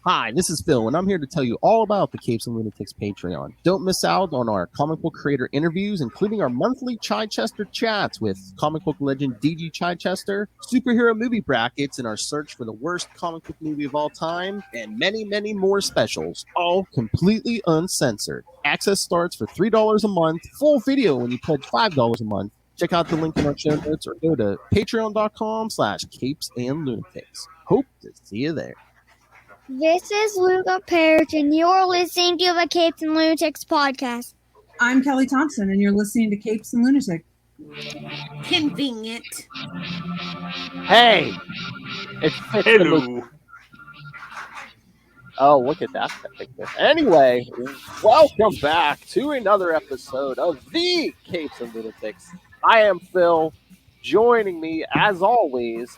Hi, this is Phil, and I'm here to tell you all about the Capes and Lunatics Patreon. Don't miss out on our comic book creator interviews, including our monthly Chichester chats with comic book legend DG Chichester, superhero movie brackets in our search for the worst comic book movie of all time, and many, many more specials, all completely uncensored. Access starts for $3 a month, full video when you pledge $5 a month. Check out the link in our show notes or go to patreon.com/capesandlunatics. Hope to see you there. This is Luca Parrish, and you're listening to the Capes and Lunatics podcast. I'm Kelly Thompson, and you're listening to Capes and Lunatics. Convenient. Hey! It's Hello. Oh, look at that picture. Anyway, welcome back to another episode of the Capes and Lunatics. I am Phil. Joining me, as always,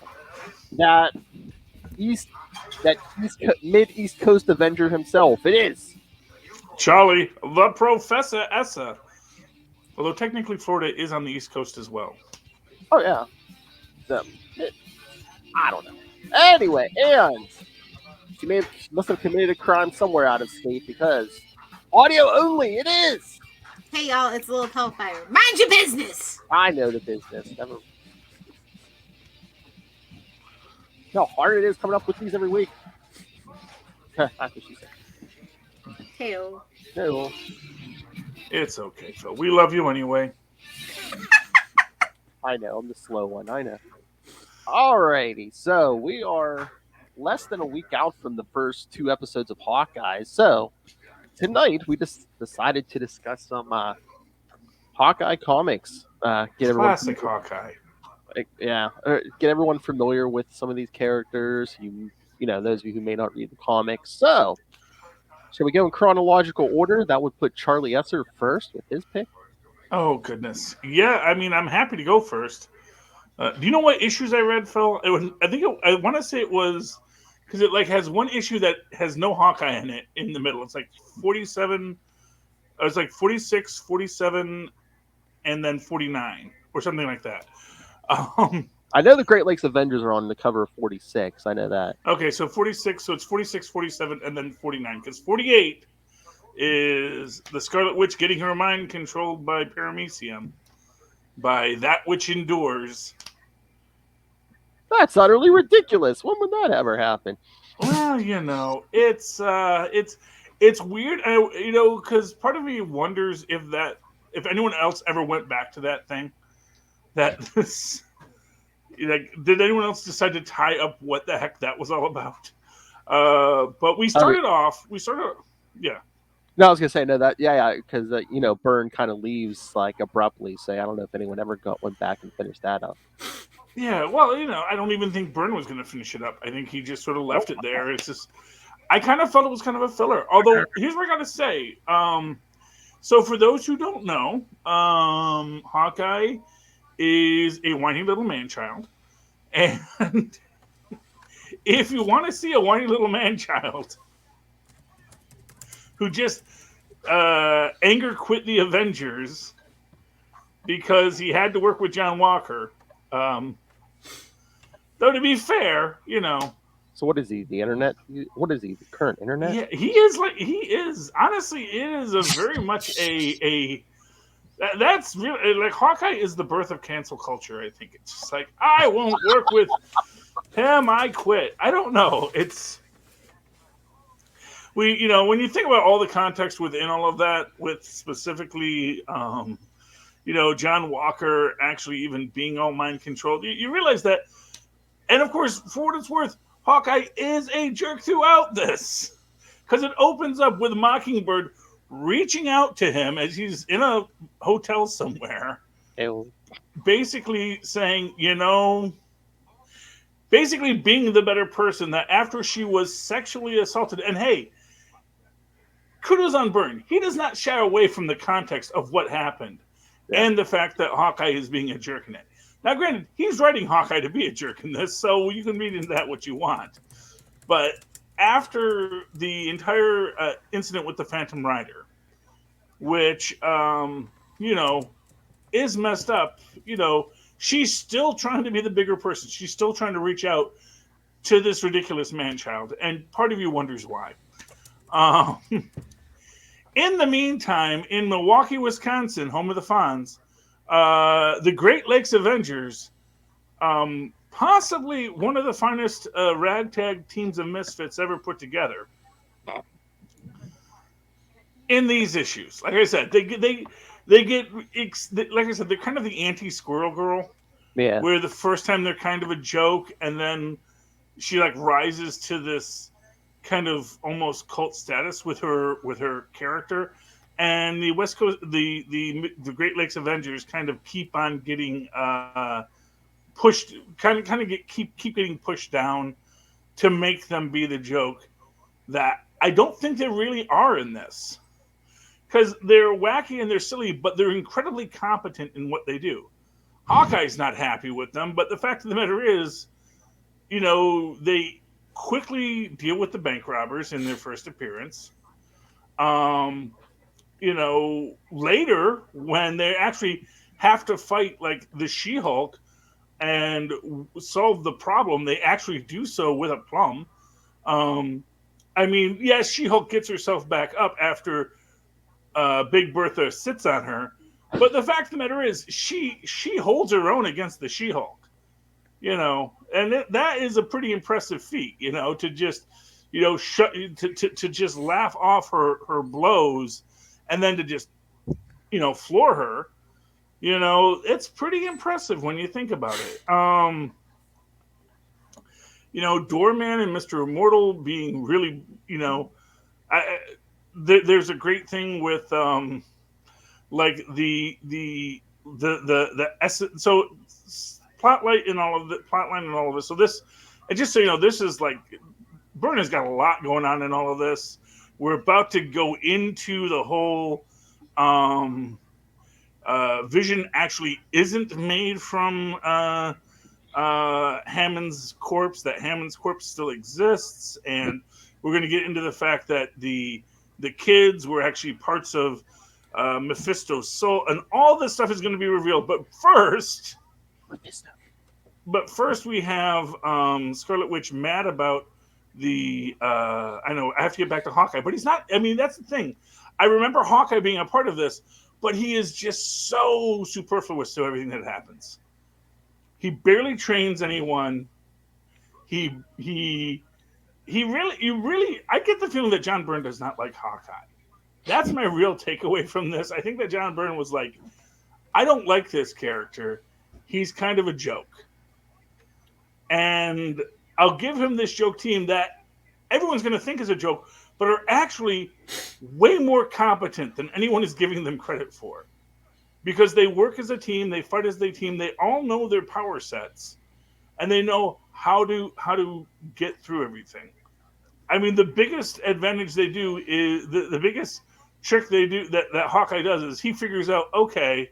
that mid-East Coast Avenger himself. It is Charlie, the Professor Essa. Although technically Florida is on the East Coast as well. Oh, yeah. I don't know. Anyway, and she must have committed a crime somewhere out of state because audio only, it is! Hey, y'all, it's Little Hellfire. Mind your business! I know the business. Never. You know how hard it is coming up with these every week. That's what she said. Hey-o. No. It's okay, Phil. We love you anyway. I know, I'm the slow one. I know. Alrighty, so we are less than a week out from the first 2 episodes of Hawkeye. So tonight we just decided to discuss some Hawkeye comics. Classic Hawkeye. Yeah, get everyone familiar with some of these characters. You know, those of you who may not read the comics. So, shall we go in chronological order? That would put Charlie Esser first with his pick. Oh, goodness. Yeah, I mean, I'm happy to go first. Do you know what issues I read, Phil? I want to say it was, because it has one issue that has no Hawkeye in it in the middle. It's like 47, it's like 46, 47, and then 49, or something like that. I know the Great Lakes Avengers are on the cover of 46. I know that. Okay, so 46, so it's 46, 47, and then 49. Because 48 is the Scarlet Witch getting her mind controlled by Paramecium, by that which endures. That's utterly ridiculous. When would that ever happen? Well, you know, it's weird, because part of me wonders if anyone else ever went back to that thing. Did anyone else decide to tie up what the heck that was all about? But we started off. Yeah. No, I was gonna say no. Because Byrne kind of leaves abruptly. So I don't know if anyone ever went back and finished that up. Yeah. Well, I don't even think Byrne was going to finish it up. I think he just sort of left it there. It's just, I kind of felt it was kind of a filler. Although here's what I got to say. So for those who don't know, Hawkeye is a whiny little man-child. And if you want to see a whiny little man-child who just anger quit the Avengers because he had to work with John Walker, though to be fair, So what is he? The internet? What is he? The current internet? Yeah, he is. Honestly, it is a very much that's really Hawkeye is the birth of cancel culture. I think it's just I won't work with him. I quit. I don't know. It's when you think about all the context within all of that, with specifically, John Walker actually even being all mind controlled, you realize that. And of course, for what it's worth, Hawkeye is a jerk throughout this, because it opens up with Mockingbird reaching out to him as he's in a hotel somewhere, basically saying, basically being the better person, that after she was sexually assaulted, and hey, kudos on Byrne. He does not shy away from the context of what happened and the fact that Hawkeye is being a jerk in it. Now, granted, he's writing Hawkeye to be a jerk in this, so you can read into that what you want. But after the entire incident with the Phantom Rider, which, is messed up, she's still trying to be the bigger person. She's still trying to reach out to this ridiculous man-child, and part of you wonders why. Um, in the meantime, in Milwaukee, Wisconsin, home of the Fonz, the Great Lakes Avengers, possibly one of the finest ragtag teams of misfits ever put together. In these issues, like I said, they get like I said, they're kind of the anti-Squirrel Girl. Yeah. Where the first time they're kind of a joke, and then she like rises to this kind of almost cult status with her character. And the West Coast, the Great Lakes Avengers kind of keep on getting pushed, keep getting pushed down to make them be the joke that I don't think they really are in this. Because they're wacky and they're silly, but they're incredibly competent in what they do. Hawkeye's not happy with them, but the fact of the matter is, you know, they quickly deal with the bank robbers in their first appearance. You know, later when they actually have to fight like the She-Hulk and solve the problem, they actually do so with a plum. I mean, yes, She-Hulk gets herself back up after Big Bertha sits on her. But the fact of the matter is, she holds her own against the She-Hulk, you know, and that is a pretty impressive feat, you know, to just, you know, to just laugh off her blows, and then to just, you know, floor her, you know, it's pretty impressive when you think about it. You know, Doorman and Mr. Immortal being really, you know, there's a great thing with like the essence, so plotline and all of it. So this, and just so you know, this is like Byrne has got a lot going on in all of this. We're about to go into the whole Vision actually isn't made from Hammond's corpse. That Hammond's corpse still exists, and we're going to get into the fact that the kids were actually parts of Mephisto's soul, and all this stuff is going to be revealed. But first we have Scarlet Witch mad about the. I know I have to get back to Hawkeye, but he's not. I mean, that's the thing. I remember Hawkeye being a part of this, but he is just so superfluous to everything that happens. He barely trains anyone. He really. I get the feeling that John Byrne does not like Hawkeye. That's my real takeaway from this. I think that John Byrne was like, I don't like this character. He's kind of a joke. And I'll give him this joke team that everyone's going to think is a joke, but are actually way more competent than anyone is giving them credit for. Because they work as a team, they fight as a team, they all know their power sets, and they know how to get through everything. I mean, the biggest advantage they do is the biggest trick they do that Hawkeye does is he figures out, okay,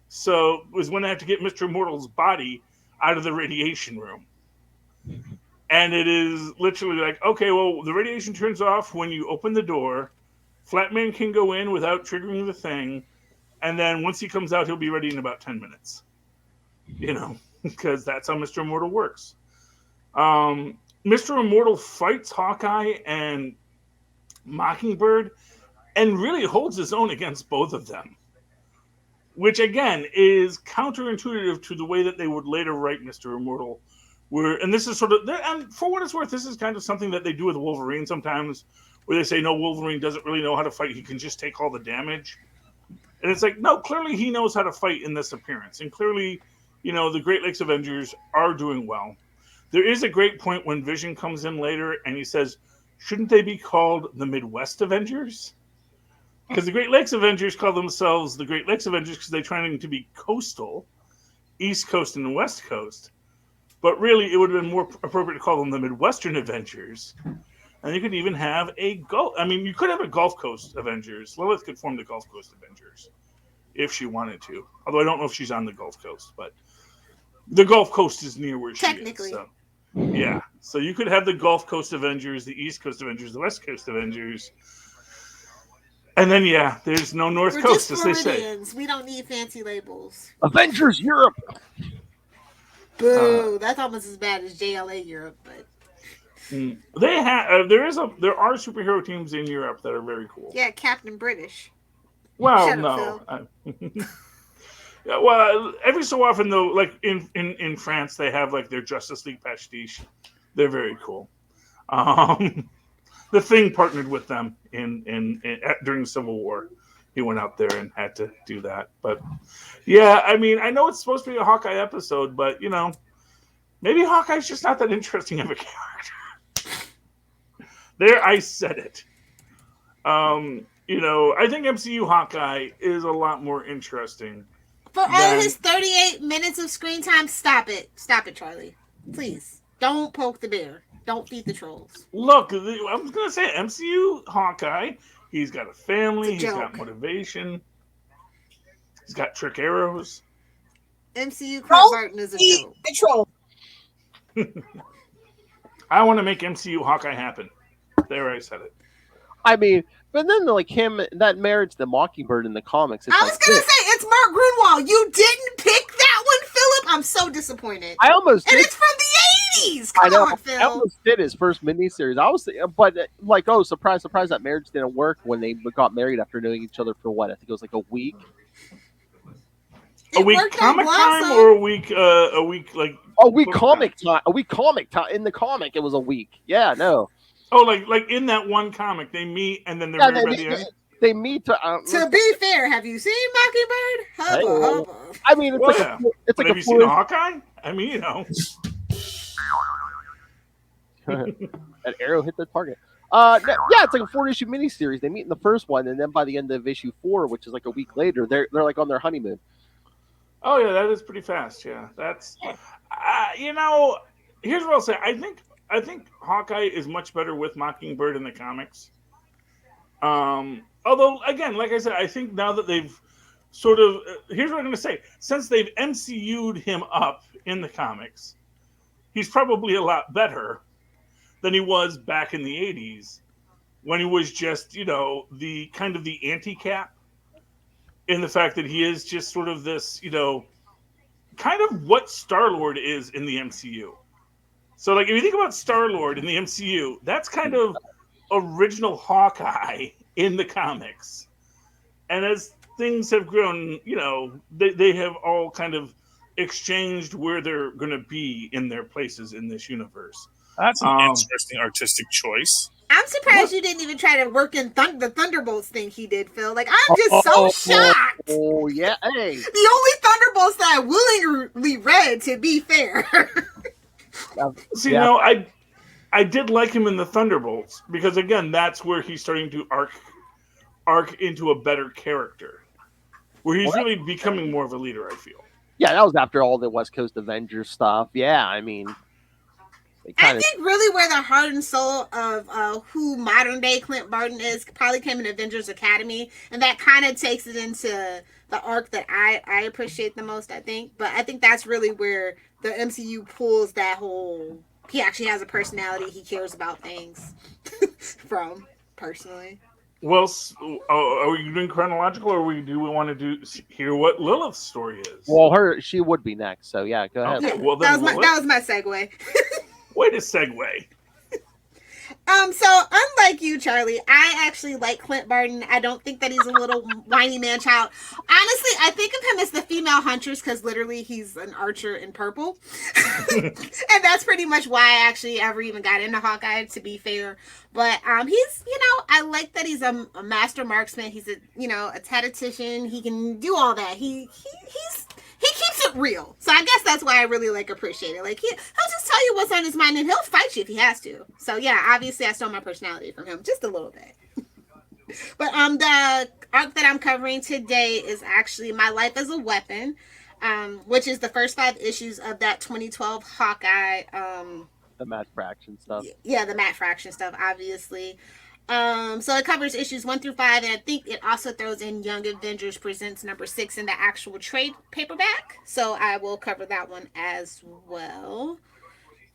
so was when I have to get Mr. Immortal's body out of the radiation room. And it is literally like, okay, well, the radiation turns off when you open the door. Flatman can go in without triggering the thing. And then once he comes out, he'll be ready in about 10 minutes. You know, because that's how Mr. Immortal works. Mr. Immortal fights Hawkeye and Mockingbird and really holds his own against both of them. Which, again, is counterintuitive to the way that they would later write Mr. Immortal. And this is sort of, and for what it's worth, this is kind of something that they do with Wolverine sometimes, where they say, no, Wolverine doesn't really know how to fight. He can just take all the damage. And it's like, no, clearly he knows how to fight in this appearance. And clearly, you know, the Great Lakes Avengers are doing well. There is a great point when Vision comes in later and he says, shouldn't they be called the Midwest Avengers? Because the Great Lakes Avengers call themselves the Great Lakes Avengers because they're trying to be coastal, East Coast and West Coast. But really, it would have been more appropriate to call them the Midwestern Avengers. And you could even have you could have a Gulf Coast Avengers. Lilith could form the Gulf Coast Avengers if she wanted to. Although I don't know if she's on the Gulf Coast, but the Gulf Coast is near where she is. Technically. So, yeah. So you could have the Gulf Coast Avengers, the East Coast Avengers, the West Coast Avengers. And then, yeah, there's no North We're Coast, just as they say. Floridians. We don't need fancy labels. Avengers Europe. Boo! That's almost as bad as JLA Europe, but They have there are superhero teams in Europe that are very cool. Yeah, Captain British. Well, Shut no. up, Yeah, well, every so often though, like in France, they have like their Justice League pastiche. They're very cool. The Thing partnered with them during the Civil War. He went out there and had to do that. But yeah, I mean, I know it's supposed to be a Hawkeye episode, but maybe Hawkeye's just not that interesting of a character. There, I said it. I think MCU Hawkeye is a lot more interesting. For all his 38 minutes of screen time, stop it. Stop it, Charlie. Please. Don't poke the bear. Don't feed the trolls. Look, I was going to say, MCU Hawkeye, he's got a family, he's got motivation, he's got trick arrows. MCU Clint Barton is a joke. The troll. I want to make MCU Hawkeye happen. There, I said it. I mean, but then like him, that marriage, the Mockingbird in the comics. I was going to say, it's Mark Grunwald. You didn't pick that one, Philip. I'm so disappointed. I almost and did. It's from the 80s. Come on, Phil. I almost did his first miniseries. I was, but like, oh, surprise, surprise, that marriage didn't work when they got married after knowing each other for what? I think it was like a week. A week comic time or a week like a week comic time. A week comic time. In the comic, it was a week. Yeah, no. Oh, like in that one comic, they meet and then they're married by the end. They meet to be fair, have you seen Mockingbird? Hubba. I mean, it's it's like have you seen Hawkeye? I mean, An arrow hit the target. Yeah, it's like a 4-issue miniseries. They meet in the first one, and then by the end of issue 4, which is like a week later, they're like on their honeymoon. Oh yeah, that is pretty fast. Yeah, that's here's what I'll say. I think Hawkeye is much better with Mockingbird in the comics. Although again, like I said, I think now that they've sort of here's what I'm going to say. Since they've MCU'd him up in the comics, he's probably a lot better than he was back in the 80s when he was just, the kind of the anti-Cap in the fact that he is just sort of this, kind of what Star-Lord is in the MCU. So, like, if you think about Star-Lord in the MCU, that's kind of original Hawkeye in the comics. And as things have grown, they have all kind of exchanged where they're going to be in their places in this universe. That's an interesting artistic choice. I'm surprised you didn't even try to work in the Thunderbolts thing he did, Phil. Like, I'm just so shocked. Oh, yeah. Hey. The only Thunderbolts that I willingly read, to be fair. See, I did like him in the Thunderbolts because, again, that's where he's starting to arc into a better character, where he's really becoming more of a leader, I feel. Yeah, that was after all the West Coast Avengers stuff. Yeah, I mean... I think really where the heart and soul of who modern day Clint Barton is probably came in Avengers Academy, and that kind of takes it into the arc that I appreciate the most, I think. But I think that's really where the MCU pulls that whole he actually has a personality, he cares about things from, personally. Well, are we doing chronological, or do we want to hear what Lilith's story is? Well, she would be next, so yeah, go ahead. Okay, well, that was my segue. Way to segue. So unlike you, Charlie, I actually like Clint Barton. I don't think that he's a little whiny man child. Honestly, I think of him as the female Huntress because literally he's an archer in purple. And that's pretty much why I actually ever even got into Hawkeye, to be fair. But he's, I like that he's a master marksman. He's a tactician. He can do all that. He keeps it real. So I guess that's why I really appreciate it. Like he'll just tell you what's on his mind and he'll fight you if he has to. So yeah, obviously I stole my personality from him just a little bit. But the arc that I'm covering today is actually My Life as a Weapon, which is the first 5 issues of that 2012 Hawkeye. The Matt Fraction stuff. Yeah, the Matt Fraction stuff, obviously. So it covers issues 1 through 5, and I think it also throws in Young Avengers Presents number 6 in the actual trade paperback. So I will cover that one as well.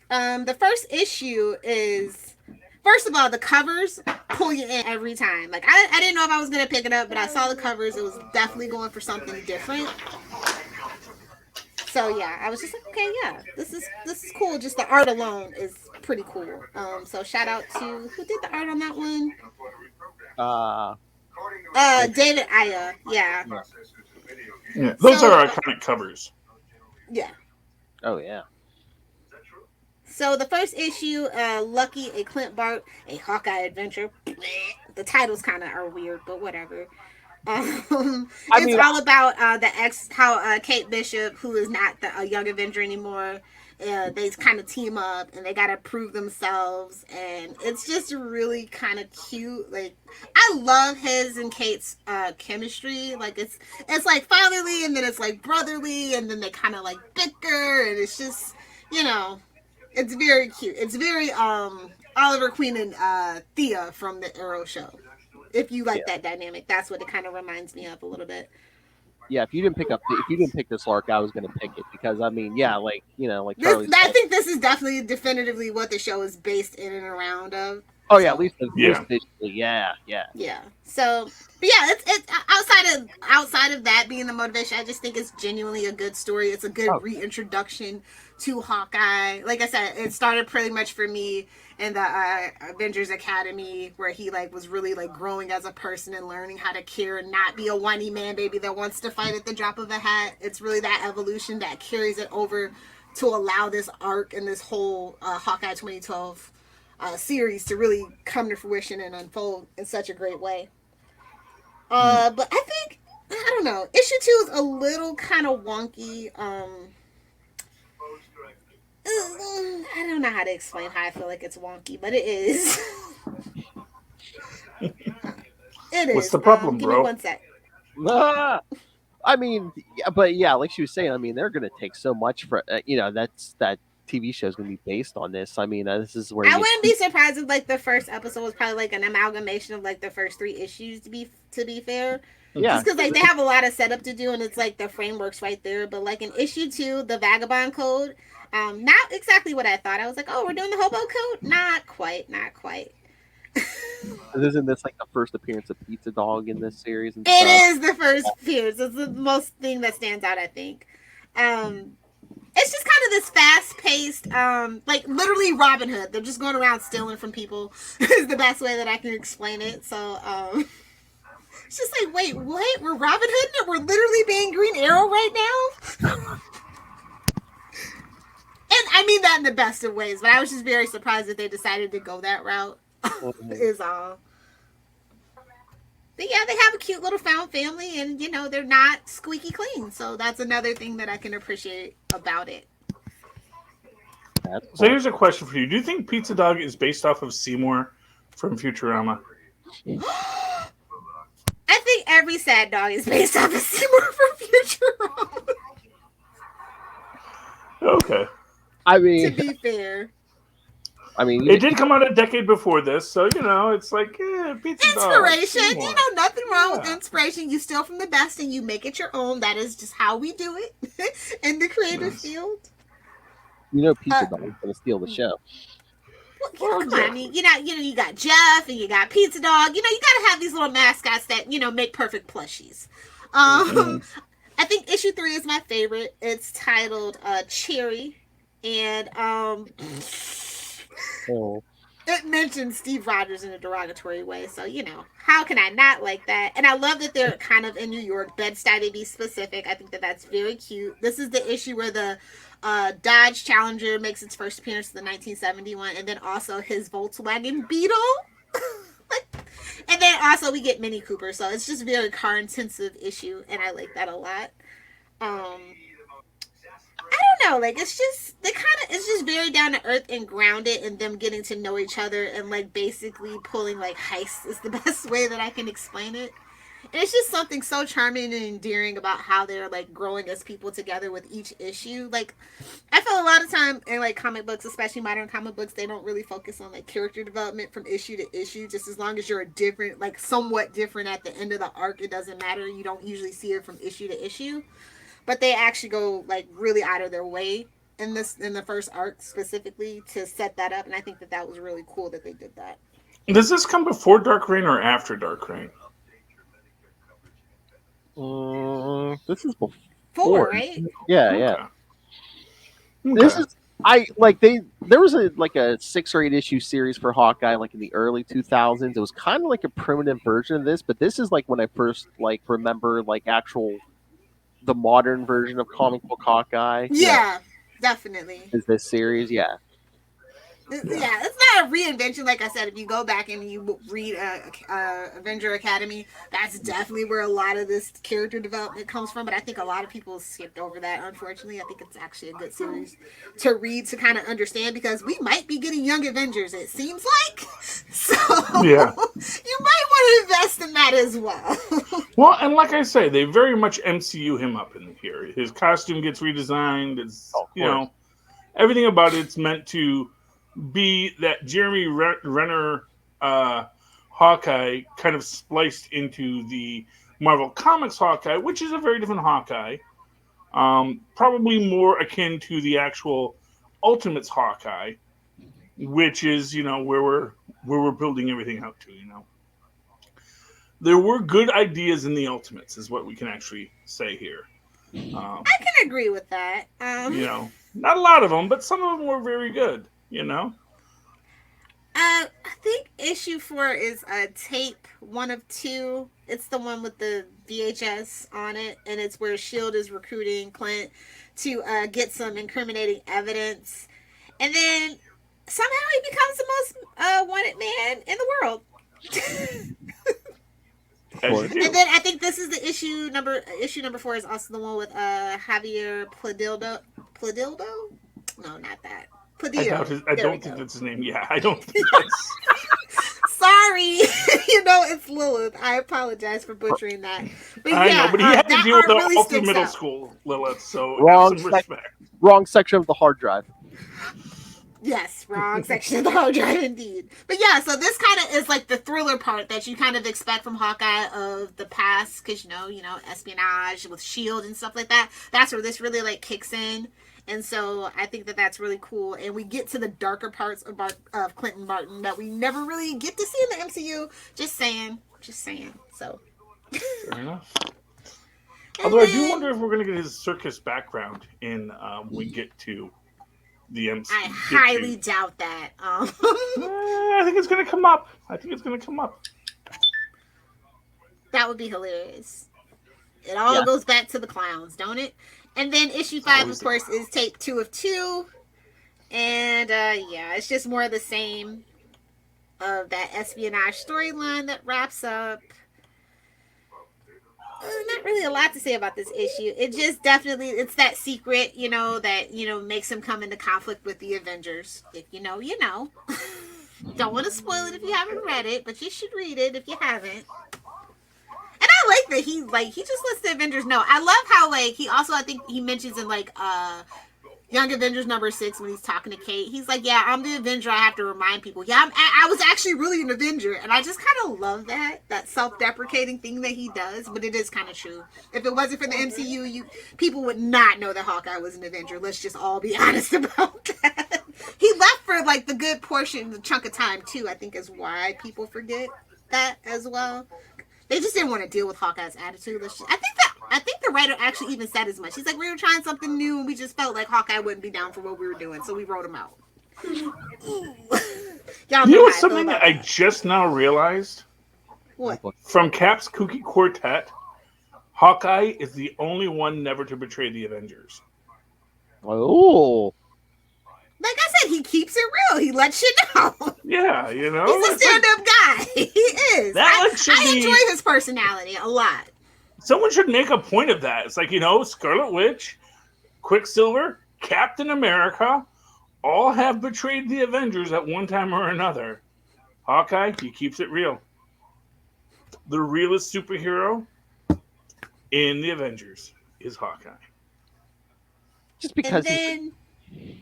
The first issue is, first of all, the covers pull you in every time. Like I didn't know if I was gonna pick it up, but I saw the covers. It was definitely going for something different. So yeah, I was just like, okay, yeah, this is cool. Just the art alone is pretty cool. So shout out to who did the art on that one? David Aya. Yeah. Yeah, those So, are iconic covers. Yeah. Oh yeah. So the first issue, Lucky, a Clint Bart, a Hawkeye adventure. The titles kind of are weird, but whatever. It's all about how Kate Bishop, who is not a young Avenger anymore, they kind of team up and they gotta prove themselves, and it's just really kind of cute. Like, I love his and Kate's chemistry. Like, it's like fatherly, and then it's like brotherly, and then they kind of like bicker, and it's just, it's very cute. It's very Oliver Queen and Thea from the Arrow show. If you like that dynamic, that's what it kind of reminds me of a little bit. Yeah, if you didn't pick this arc, I was going to pick it because I Charlie. I think this is definitely definitively what the show is based in and around of. Oh yeah, at least visually, yeah. So, but yeah, it's outside of that being the motivation. I just think it's genuinely a good story. It's a good reintroduction to Hawkeye. Like I said, it started pretty much for me in the Avengers Academy, where he was really growing as a person and learning how to care and not be a whiny man baby that wants to fight at the drop of a hat. It's really that evolution that carries it over to allow this arc and this whole Hawkeye 2012 series to really come to fruition and unfold in such a great way. But I think, I don't know, issue 2 is a little kind of wonky. I don't know how to explain how I feel like it's wonky, but it is. It is. What's the problem, give bro? Me one sec. I mean, like she was saying, I mean, they're going to take so much for, that TV show is going to be based on this. I mean, this is where I wouldn't be surprised if the first episode was probably an amalgamation of the first 3 issues. To be fair, yeah, just because they have a lot of setup to do, and it's the framework's right there. But in issue 2, the Vagabond Code, not exactly what I thought. I was like, oh, we're doing the Hobo Code? Not quite. Isn't this the first appearance of Pizza Dog in this series? And it is the first appearance. It's the most thing that stands out, I think. It's just kind of this fast-paced, literally Robin Hood. They're just going around stealing from people is the best way that I can explain it. So, it's just wait, what? We're Robin Hood and we're literally being Green Arrow right now? And I mean that in the best of ways, but I was just very surprised that they decided to go that route, is all. But yeah, they have a cute little found family, and they're not squeaky clean. So that's another thing that I can appreciate about it. So here's a question for you: do you think Pizza Dog is based off of Seymour from Futurama? I think every sad dog is based off of Seymour from Futurama. Okay. I mean, to be fair. It did come out a decade before this, so Pizza inspiration. Dog. Nothing wrong with inspiration. You steal from the best and you make it your own. That is just how we do it in the creative field. Pizza Dog is going to steal the show. Well, come on. I mean, you got Jeff and you got Pizza Dog. You got to have these little mascots that make perfect plushies. I think issue 3 is my favorite. It's titled Cherry, and it mentions Steve Rogers in a derogatory way, so how can I not like that? And I love that they're kind of in New York, Bed-Stuy to be specific. I think that that's very cute. This is the issue where the Dodge Challenger makes its first appearance in the 1971, and then also his Volkswagen Beetle. And then also we get Mini Cooper, so it's just a very car intensive issue, and I like that a lot. I don't know, it's just very down to earth and grounded, and them getting to know each other and basically pulling heists is the best way that I can explain it. And it's just something so charming and endearing about how they're growing as people together with each issue. I feel a lot of time in comic books, especially modern comic books, they don't really focus on character development from issue to issue. Just as long as you're a different, somewhat different at the end of the arc, it doesn't matter. You don't usually see it from issue to issue. But they actually go really out of their way in the first arc specifically to set that up, and I think that was really cool that they did that. Does this come before Dark Reign or after Dark Reign? This is before, 4, right? Yeah, okay. yeah. This Okay. is there was a 6 or 8 issue series for Hawkeye like in the early 2000s. It was kind of like a primitive version of this, but this is like when I first like remember like actual the modern version of comic book Hawkeye. Yeah, definitely. Is this series? Yeah. Yeah, it's not a reinvention. Like I said, if you go back and you read Avenger Academy, that's definitely where a lot of this character development comes from. But I think a lot of people skipped over that, unfortunately. I think it's actually a good series to read to kind of understand, because we might be getting young Avengers, it seems like. So Yeah. you might want to invest in that as well. Well, and like I say, they very much MCU him up in here. His costume gets redesigned. It's, everything about it's meant to be that Jeremy Renner Hawkeye kind of spliced into the Marvel Comics Hawkeye, which is a very different Hawkeye. Probably more akin to the actual Ultimates Hawkeye, which is, where we're building everything out to, There were good ideas in the Ultimates, is what we can actually say here. I can agree with that. Not a lot of them, but some of them were very good. I think issue 4 is tape 1 of 2. It's the one with the VHS on it, and it's where S.H.I.E.L.D. is recruiting Clint to get some incriminating evidence, and then somehow he becomes the most wanted man in the world. And then I think this is the issue number 4 is also the one with Javier Pladildo. No, not that. Pladillo. I don't think that's his name. Yeah, I don't think that's... Sorry. It's Lilith. I apologize for butchering that. But I know, but he had to deal with the really ultimate middle out. school Lilith, so Wrong, some respect. Wrong section of the hard drive. Yes, wrong section of the hard drive indeed. But yeah, so this kind of is like the thriller part that you kind of expect from Hawkeye of the past, because espionage with S.H.I.E.L.D. and stuff like that. That's where this really like kicks in. And so I think that that's really cool. And we get to the darker parts of Clinton Barton that we never really get to see in the MCU. Just saying. So. Fair enough. Although I do wonder if we're going to get his circus background in we get to the MCU. I highly doubt that. I think it's going to come up. That would be hilarious. It all goes back to the clowns, don't it? And then issue 5, of course, is tape 2 of 2. And, it's just more of the same of that espionage storyline that wraps up. Not really a lot to say about this issue. It just definitely, it's that secret, that, makes him come into conflict with the Avengers. If you know, you know. Don't want to spoil it if you haven't read it, but you should read it if you haven't. And I like that he just lets the Avengers know. I love how he also, I think he mentions in Young Avengers number 6 when he's talking to Kate. He's like, yeah, I'm the Avenger. I have to remind people. Yeah, I was actually really an Avenger. And I just kind of love that self-deprecating thing that he does. But it is kind of true. If it wasn't for the MCU, people would not know that Hawkeye was an Avenger. Let's just all be honest about that. He left for the good portion, the chunk of time too, I think is why people forget that as well. They just didn't want to deal with Hawkeye's attitude. I think the writer actually even said as much. He's like, we were trying something new, and we just felt like Hawkeye wouldn't be down for what we were doing, so we wrote him out. Y'all know what's something that I just now realized? What? From Cap's Kooky Quartet, Hawkeye is the only one never to betray the Avengers. Oh. Like I said, he keeps it real. He lets you know. Yeah, He's a stand-up guy. He is. I enjoy his personality a lot. Someone should make a point of that. It's like, Scarlet Witch, Quicksilver, Captain America, all have betrayed the Avengers at one time or another. Hawkeye, he keeps it real. The realest superhero in the Avengers is Hawkeye. Just because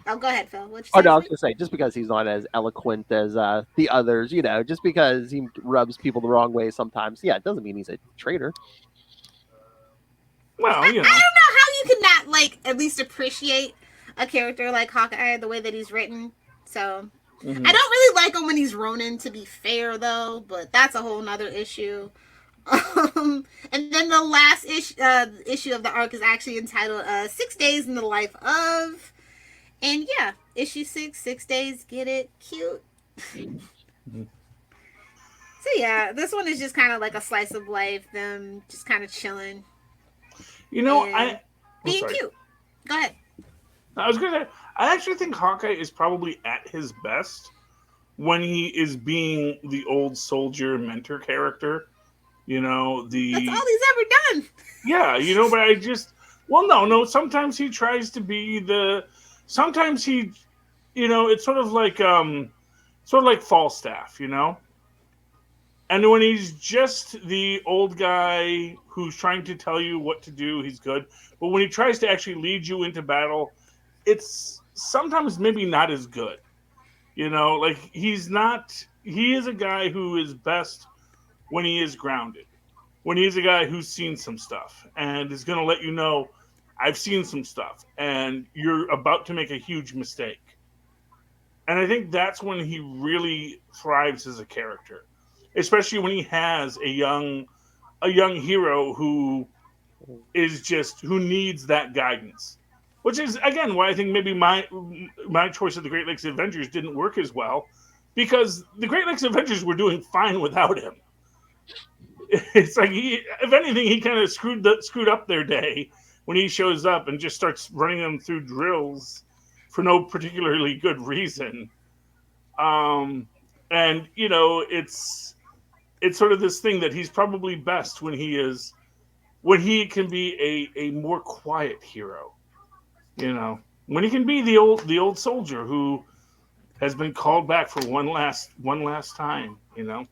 Oh, go ahead, Phil. I was going to say, just because he's not as eloquent as the others, just because he rubs people the wrong way sometimes, it doesn't mean he's a traitor. Well, I don't know how you could not, at least appreciate a character like Hawkeye the way that he's written. So, I don't really like him when he's Ronin, to be fair, though, but that's a whole nother issue. And then the last issue of the arc is actually entitled 6 Days in the Life of... And yeah, issue 6 days, get it, cute. So yeah, this one is just kind of like a slice of life, them just kind of chilling You know, and being sorry. cute. Go ahead. I was gonna say, I actually think Hawkeye is probably at his best when he is being the old soldier mentor character. You know, That's all he's ever done. yeah, you know, but I just, well, no, sometimes he tries to be sometimes he, you know, it's sort of like Falstaff, you know. And when he's just the old guy who's trying to tell you what to do, he's good. But when he tries to actually lead you into battle, it's sometimes maybe not as good. You know, like he is a guy who is best when he is grounded. When he's a guy who's seen some stuff and is going to let you know, I've seen some stuff and you're about to make a huge mistake. And I think that's when he really thrives as a character, especially when he has a young hero who needs that guidance. Which is again why I think maybe my choice of the Great Lakes Avengers didn't work as well, because the Great Lakes Avengers were doing fine without him. It's like if anything, he kind of screwed up their day when he shows up and just starts running them through drills for no particularly good reason. And you know, it's sort of this thing that he's probably best when he can be a more quiet hero. You know, when he can be the old soldier who has been called back for one last time. You know,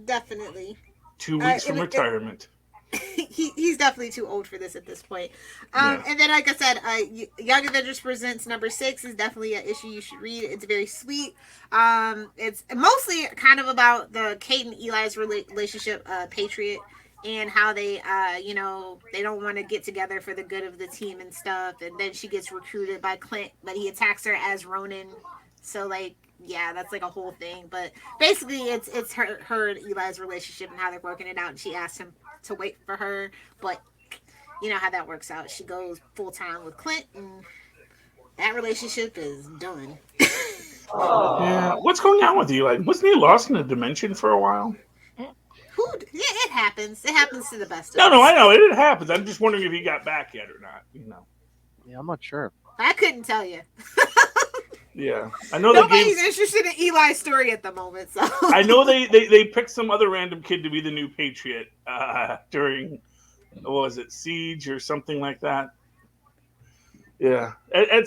Definitely. 2 weeks from retirement. He's definitely too old for this at this point. Yeah. And then, like I said, Young Avengers Presents #6 is definitely an issue you should read. It's very sweet. It's mostly kind of about the Kate and Eli's relationship, Patriot, and how they, you know, they don't want to get together for the good of the team and stuff. And then she gets recruited by Clint, but he attacks her as Ronin. So, like, yeah, that's like a whole thing. But basically, it's her and Eli's relationship and how they're working it out. And she asks him to wait for her, but you know how that works out. She goes full time with Clint, and that relationship is done. Yeah. What's going on with Eli? Wasn't he lost in a dimension for a while? Yeah, it happens. It happens to the best of No, us. I know it happens. I'm just wondering if he got back yet or not. You know. Yeah, I'm not sure. I couldn't tell you. Yeah, I know nobody's interested in Eli's story at the moment. So I know they picked some other random kid to be the new Patriot during, what was it, Siege or something like that. Yeah,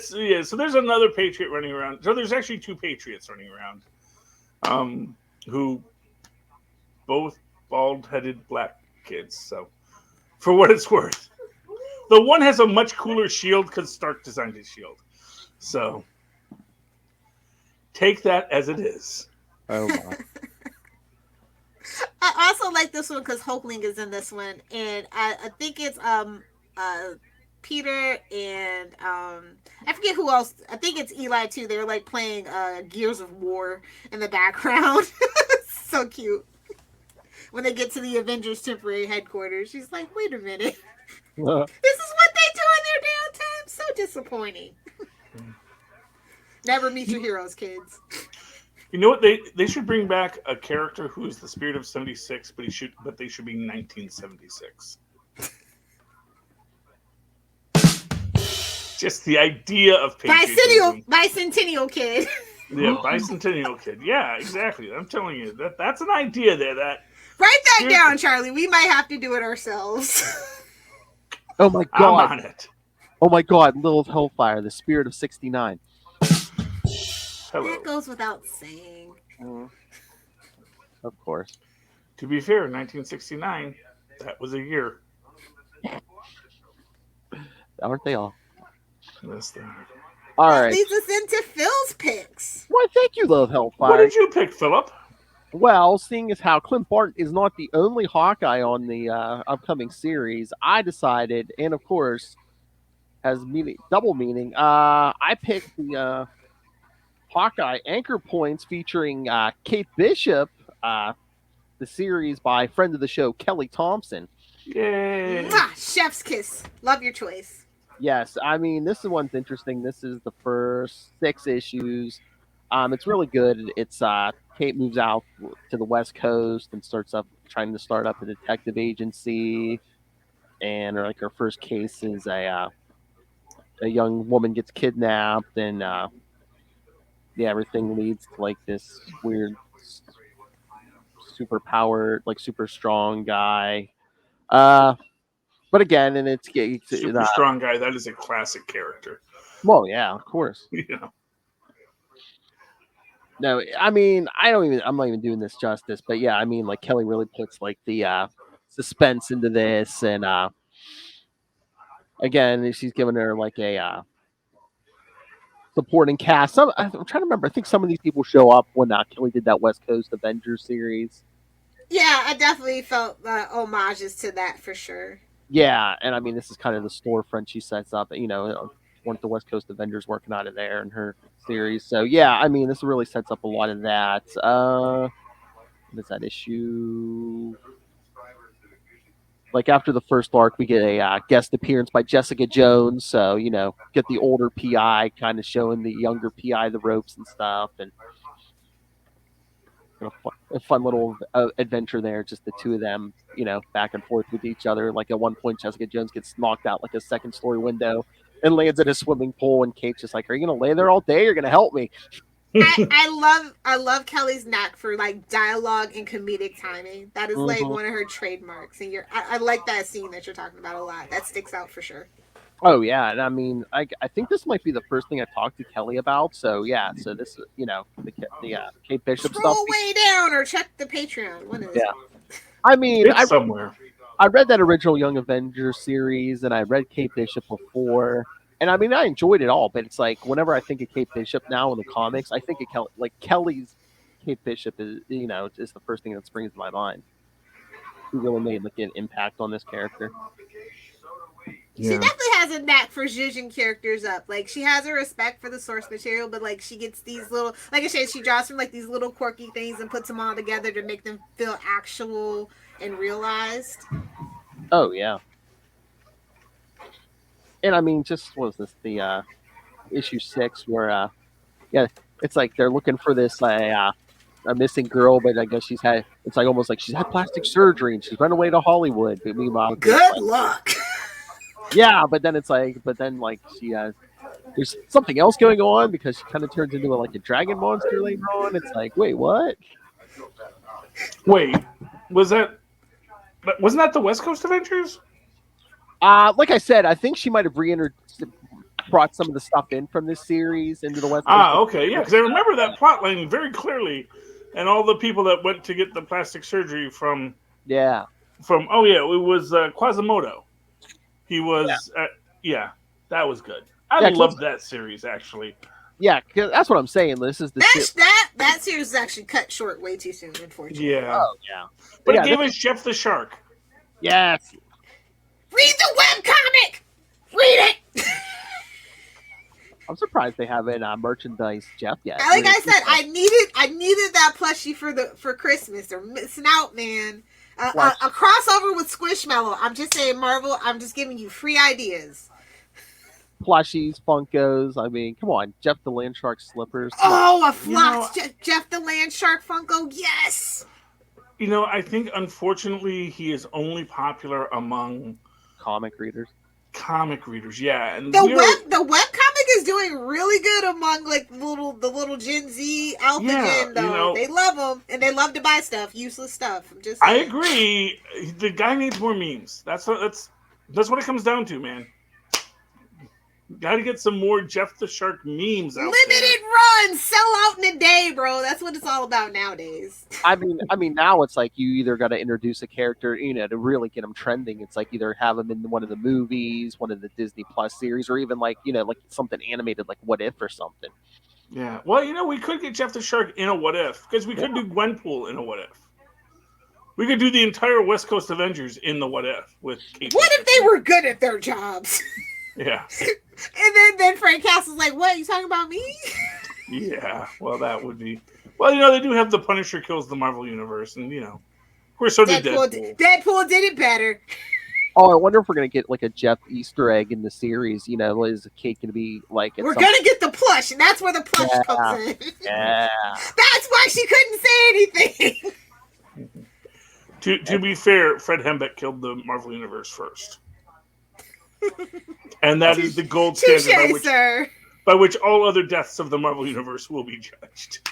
So there's another Patriot running around. So there's actually 2 Patriots running around, who both bald-headed black kids. So for what it's worth, the one has a much cooler shield because Stark designed his shield. So. Take that as it is. Oh my. I also like this one because Hulkling is in this one, and I think it's Peter and I forget who else. I think it's Eli too. They're like playing Gears of War in the background. So cute. When they get to the Avengers temporary headquarters, she's like, "Wait a minute, this is what they do in their downtime." So disappointing. Never meet your heroes, kids. You know what? They should bring back a character who is the spirit of 76, but they should be 1976. Just the idea of Bicentennial Kid. Yeah, Bicentennial Kid. Yeah, exactly. I'm telling you that's an idea there. Write that down, Charlie. We might have to do it ourselves. Oh my god! I'm on it. Oh my god! Lilith Hellfire, the spirit of 69. Hello. That goes without saying. Of course. To be fair, 1969, that was a year. Aren't they all? Yes, they are. All That right. leads us into Phil's picks. Well, thank you, Lilith Hellfire. What did you pick, Philip? Well, seeing as how Clint Barton is not the only Hawkeye on the upcoming series, I decided, and of course, has double meaning. I picked the Hawkeye Anchor Points featuring Kate Bishop, the series by friend of the show Kelly Thompson. Yay! Mwah, chef's kiss. Love your choice. Yes, I mean this is one's interesting. This is the first 6 issues. It's really good. It's Kate moves out to the West Coast and starts up trying to start up a detective agency, and like her first case is a young woman gets kidnapped, and yeah, everything leads to like this weird, super powered, like super strong guy. Uh, but again, and Super strong guy. That is a classic character. well, yeah, of course. Yeah. No, I mean, I'm not even doing this justice, but yeah, I mean, like Kelly really puts like the suspense into this, and again, she's giving her like a supporting cast. I'm trying to remember. I think some of these people show up when Kelly did that West Coast Avengers series. Yeah, I definitely felt homages to that for sure. Yeah, and I mean, this is kind of the storefront she sets up. One of the West Coast Avengers working out of there in her series. So yeah, I mean, this really sets up a lot of that. What is that issue? Like after the first arc, we get a guest appearance by Jessica Jones. So get the older PI kind of showing the younger PI the ropes and stuff, and a fun little adventure there. Just the two of them, back and forth with each other. Like at one point, Jessica Jones gets knocked out like a second-story window and lands in a swimming pool, and Kate's just like, "Are you gonna lay there all day? You're gonna help me." I love Kelly's knack for like dialogue and comedic timing. That is like one of her trademarks, and I like that scene that you're talking about a lot. That sticks out for sure. Oh yeah, and I mean, I think this might be the first thing I talked to Kelly about. So yeah, so this the Kate Bishop Scroll stuff. way down or check the Patreon. What is? Yeah, I mean, It's somewhere. I read that original Young Avengers series, and I read Kate Bishop before, and I mean, I enjoyed it all. But it's like whenever I think of Kate Bishop now in the comics, I think of Kelly. Like Kelly's Kate Bishop is is the first thing that springs to my mind. Who really made like an impact on this character. She definitely has a knack for zhuzhing characters up. Like she has a respect for the source material, but like she gets these little, like I said, she draws from like these little quirky things and puts them all together to make them feel actual and realized. Oh yeah, and I mean, just what was this the issue 6 where yeah, it's like they're looking for this a missing girl, but I guess she's had it's like almost like she's had plastic surgery and she's run away to Hollywood. But meanwhile, good luck. Yeah, but then she there's something else going on because she kind of turns into like a dragon monster later on. It's like, wait, what? Wait, wasn't that the West Coast Avengers? Like I said, I think she might have brought some of the stuff in from this series into the West Coast. Okay, yeah, because I remember that plot line very clearly, and all the people that went to get the plastic surgery from it was Quasimodo. He was, that was good. I loved that series actually. Yeah, cause that's what I'm saying. This is that series is actually cut short way too soon, unfortunately. Yeah, but it gave us Jeff the Shark. Yes. Read the webcomic. Read it. I'm surprised they haven't merchandise Jeff yet. Like I said, I needed that plushie for Christmas. They're missing out, man. A crossover with Squishmallow. I'm just saying, Marvel. I'm just giving you free ideas. Plushies, Funkos. I mean, come on, Jeff the Land Shark slippers. Oh, a flocked Jeff the Land Shark Funko. Yes. I think unfortunately he is only popular among comic readers. Yeah, and the webcomic is doing really good among like the little Gen Z alpha gen though. They love them and they love to buy stuff, useless stuff. I'm just saying. I agree. The guy needs more memes. That's what it comes down to, man. Got to get some more Jeff the Shark memes out Limited run, sell out in a day, bro. That's what it's all about nowadays. I mean, now it's like you either got to introduce a character, to really get them trending. It's like either have them in one of the movies, one of the Disney Plus series, or even like like something animated, like What If or something. Yeah. Well, we could get Jeff the Shark in a What If because we could do Gwenpool in a What If. We could do the entire West Coast Avengers in the What If with Kate. What if they were good at their jobs? Yeah. And then Frank Castle's like, what? You talking about me? Yeah. Well, that would be... Well, they do have the Punisher kills the Marvel Universe. And, of course, so did Deadpool. Deadpool did it better. Oh, I wonder if we're gonna get like a Jeff Easter egg in the series. You know, is Kate gonna be like? We're gonna get the plush, and that's where the plush Yeah. comes in. Yeah. That's why she couldn't say anything. To be fair, Fred Hembeck killed the Marvel Universe first. And that is the gold standard by which all other deaths of the Marvel Universe will be judged.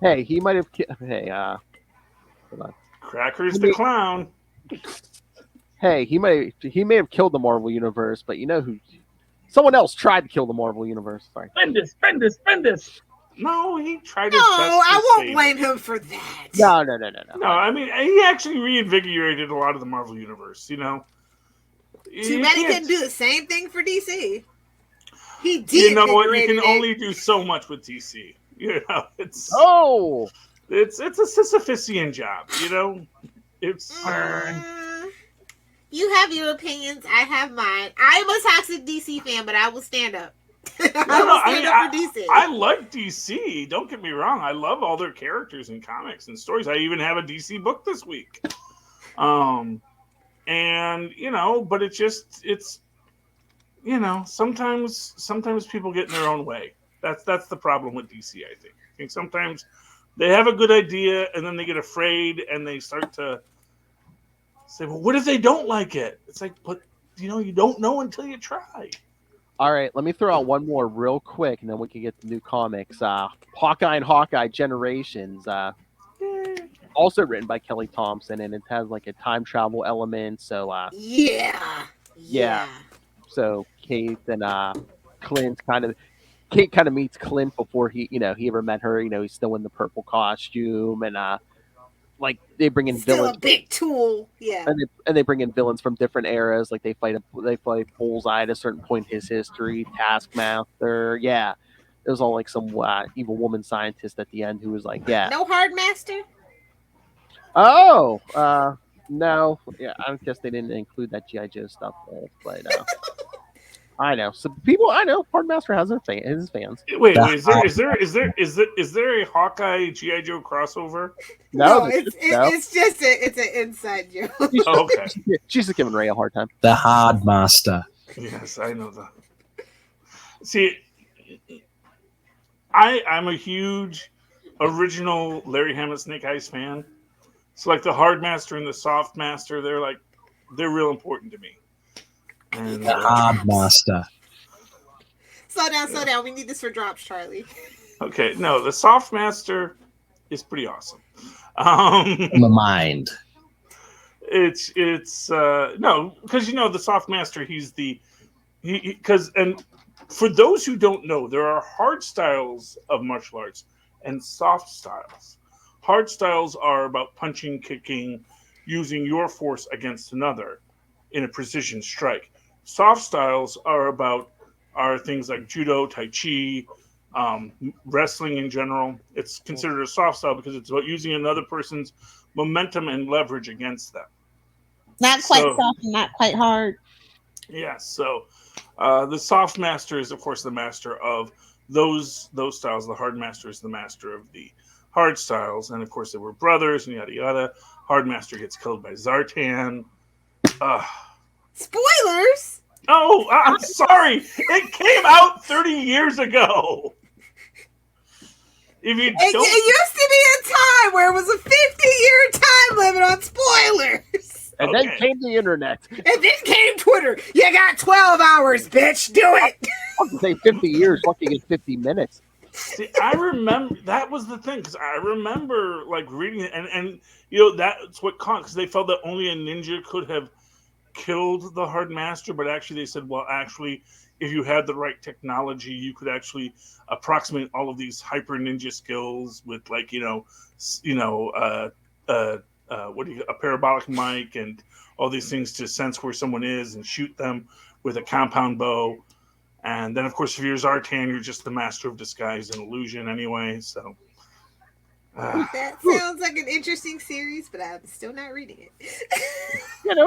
Hey, he might have. Hey, hold on. Crackers the Clown. Hey, he may have killed the Marvel Universe, but you know who? Someone else tried to kill the Marvel Universe. Sorry. Bendis. No, he tried his No, best. I won't blame him for that. No. No, I mean, he actually reinvigorated a lot of the Marvel Universe, you know? Too bad he couldn't do the same thing for DC. He did. You know what? You can only do so much with DC. You know, it's a Sisyphusian job, you know? It's... You have your opinions, I have mine. I'm a toxic DC fan, but I will stand up. I will stand up for DC. I like DC. Don't get me wrong. I love all their characters and comics and stories. I even have a DC book this week. And you know, but it's you know, sometimes people get in their own way. That's the problem with DC, I think. I think sometimes they have a good idea and then they get afraid and they start to say, well, what if they don't like it? It's like, but you know, you don't know until you try. All right, let me throw out one more real quick, and then we can get the new comics. Hawkeye and Hawkeye Generations, also written by Kelly Thompson, and it has like a time travel element. So yeah. So Kate and Kate kind of meets Clint before he ever met her. You know, he's still in the purple costume, and like they bring in Still villains. a big tool, yeah. And they bring in villains from different eras. Like they fight Bullseye at a certain point in his history. Taskmaster, yeah. It was all like some evil woman scientist at the end who was like, yeah. No Hard Master. Oh, no, yeah. I guess they didn't include that GI Joe stuff, but I know. So people, I know, Hardmaster has his fans. Wait, is there a Hawkeye GI Joe crossover? No, it's just an inside joke. Oh, okay. She's just giving Ray a hard time. The Hardmaster. Yes, I know that. See, I'm a huge original Larry Hammond Snake Eyes fan. So like the Hardmaster and the Softmaster, they're real important to me. And, the Hardmaster. Slow down. We need this for drops, Charlie. Okay, no, the Softmaster is pretty awesome. In my mind. It's no, because you know the Softmaster, and for those who don't know, there are hard styles of martial arts and soft styles. Hard styles are about punching, kicking, using your force against another in a precision strike. Soft styles are things like judo, tai chi, wrestling in general. It's considered a soft style because it's about using another person's momentum and leverage against them. Not quite soft and not quite hard. Yeah, so the soft master is, of course, the master of those styles. The hard master is the master of the hard styles. And, of course, they were brothers and yada yada. Hard master gets killed by Zartan. Spoilers! Oh, I'm sorry. It came out 30 years ago. It used to be a time where it was a 50-year time limit on spoilers. And then came the internet. And then came Twitter. You got 12 hours, bitch. Do it. I can say 50 years. Lucky get 50 minutes. See, I remember that was the thing because I remember like reading it, and you know that's what caught because they felt that only a ninja could have killed the hard master, but actually they said, well, actually, if you had the right technology, you could actually approximate all of these hyper ninja skills with like a parabolic mic and all these things to sense where someone is and shoot them with a compound bow. And then, of course, if you're Zartan, you're just the master of disguise and illusion anyway. So that sounds like an interesting series, but I'm still not reading it.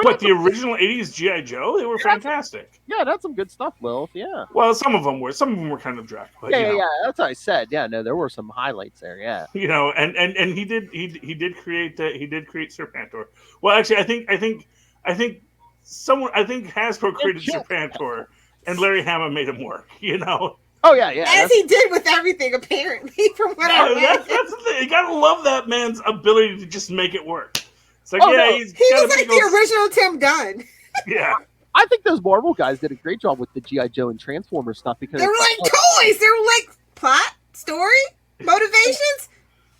What, the original 80s G.I. Joe? They were fantastic. Yeah, that's some good stuff, Will. Yeah. Well, some of them were kind of dry. But, yeah. That's what I said. Yeah, no, there were some highlights there. Yeah. You know, and he did create Serpentor. Well, actually, I think I think Hasbro created Serpentor, and Larry Hama made him work. You know. Oh yeah. As he did with everything, apparently, from what I read. That's the thing. You gotta love that man's ability to just make it work. It's like, he was like the original Tim Gunn. Yeah. I think those Marvel guys did a great job with the G.I. Joe and Transformer stuff because they were like toys. They were like plot, story, motivations.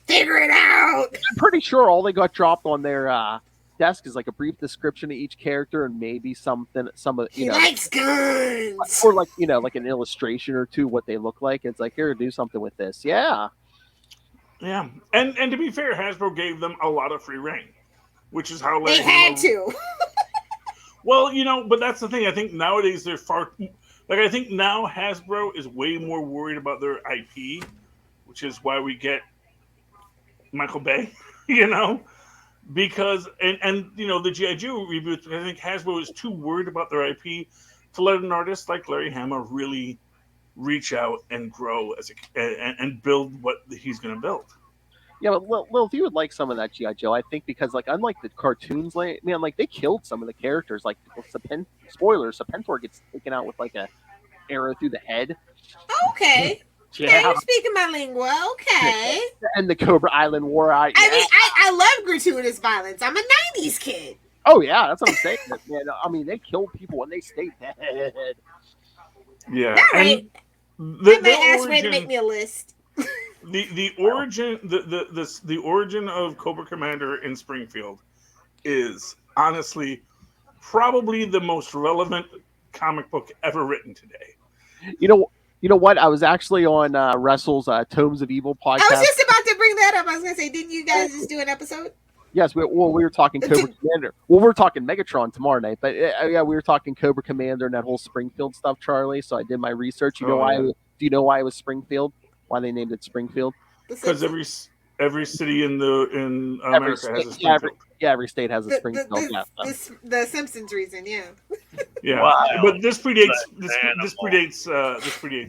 Figure it out. I'm pretty sure all they got dropped on their desk is like a brief description of each character and maybe some of he likes guns, or like like an illustration or two what they look like. It's like, here, do something with this. Yeah. And to be fair, Hasbro gave them a lot of free reign, which is how they had to. Well, but that's the thing. I think nowadays they're I think now Hasbro is way more worried about their IP, which is why we get Michael Bay, because and the G.I. Joe reboots. I think Hasbro is too worried about their IP to let an artist like Larry Hama really reach out and grow and build what he's going to build. Yeah, but Lil, if you would like some of that G.I. Joe, I think because unlike the cartoons, they killed some of the characters. Like, spoilers, Serpentor gets taken out with like a arrow through the head. Okay. Yeah, you're speaking my lingua. Okay. And the Cobra Island War. I mean, I love gratuitous violence. I'm a '90s kid. Oh yeah, that's what I'm saying. Man, I mean, they killed people and they stayed dead. Yeah. All right. I might ask Ray to make me a list. The origin of Cobra Commander in Springfield is honestly probably the most relevant comic book ever written today. You know what? I was actually on Wrestle's Tomes of Evil podcast. I was just about to bring that up. I was going to say, didn't you guys just do an episode? Yes, we were talking Cobra Commander. Well, we're talking Megatron tomorrow night, but yeah, we were talking Cobra Commander and that whole Springfield stuff, Charlie. So I did my research. Do you know why it was Springfield? Why they named it Springfield? Because every city in America has a Springfield. Every state has a Springfield. The Simpsons reason, yeah. Yeah, wow. But this predates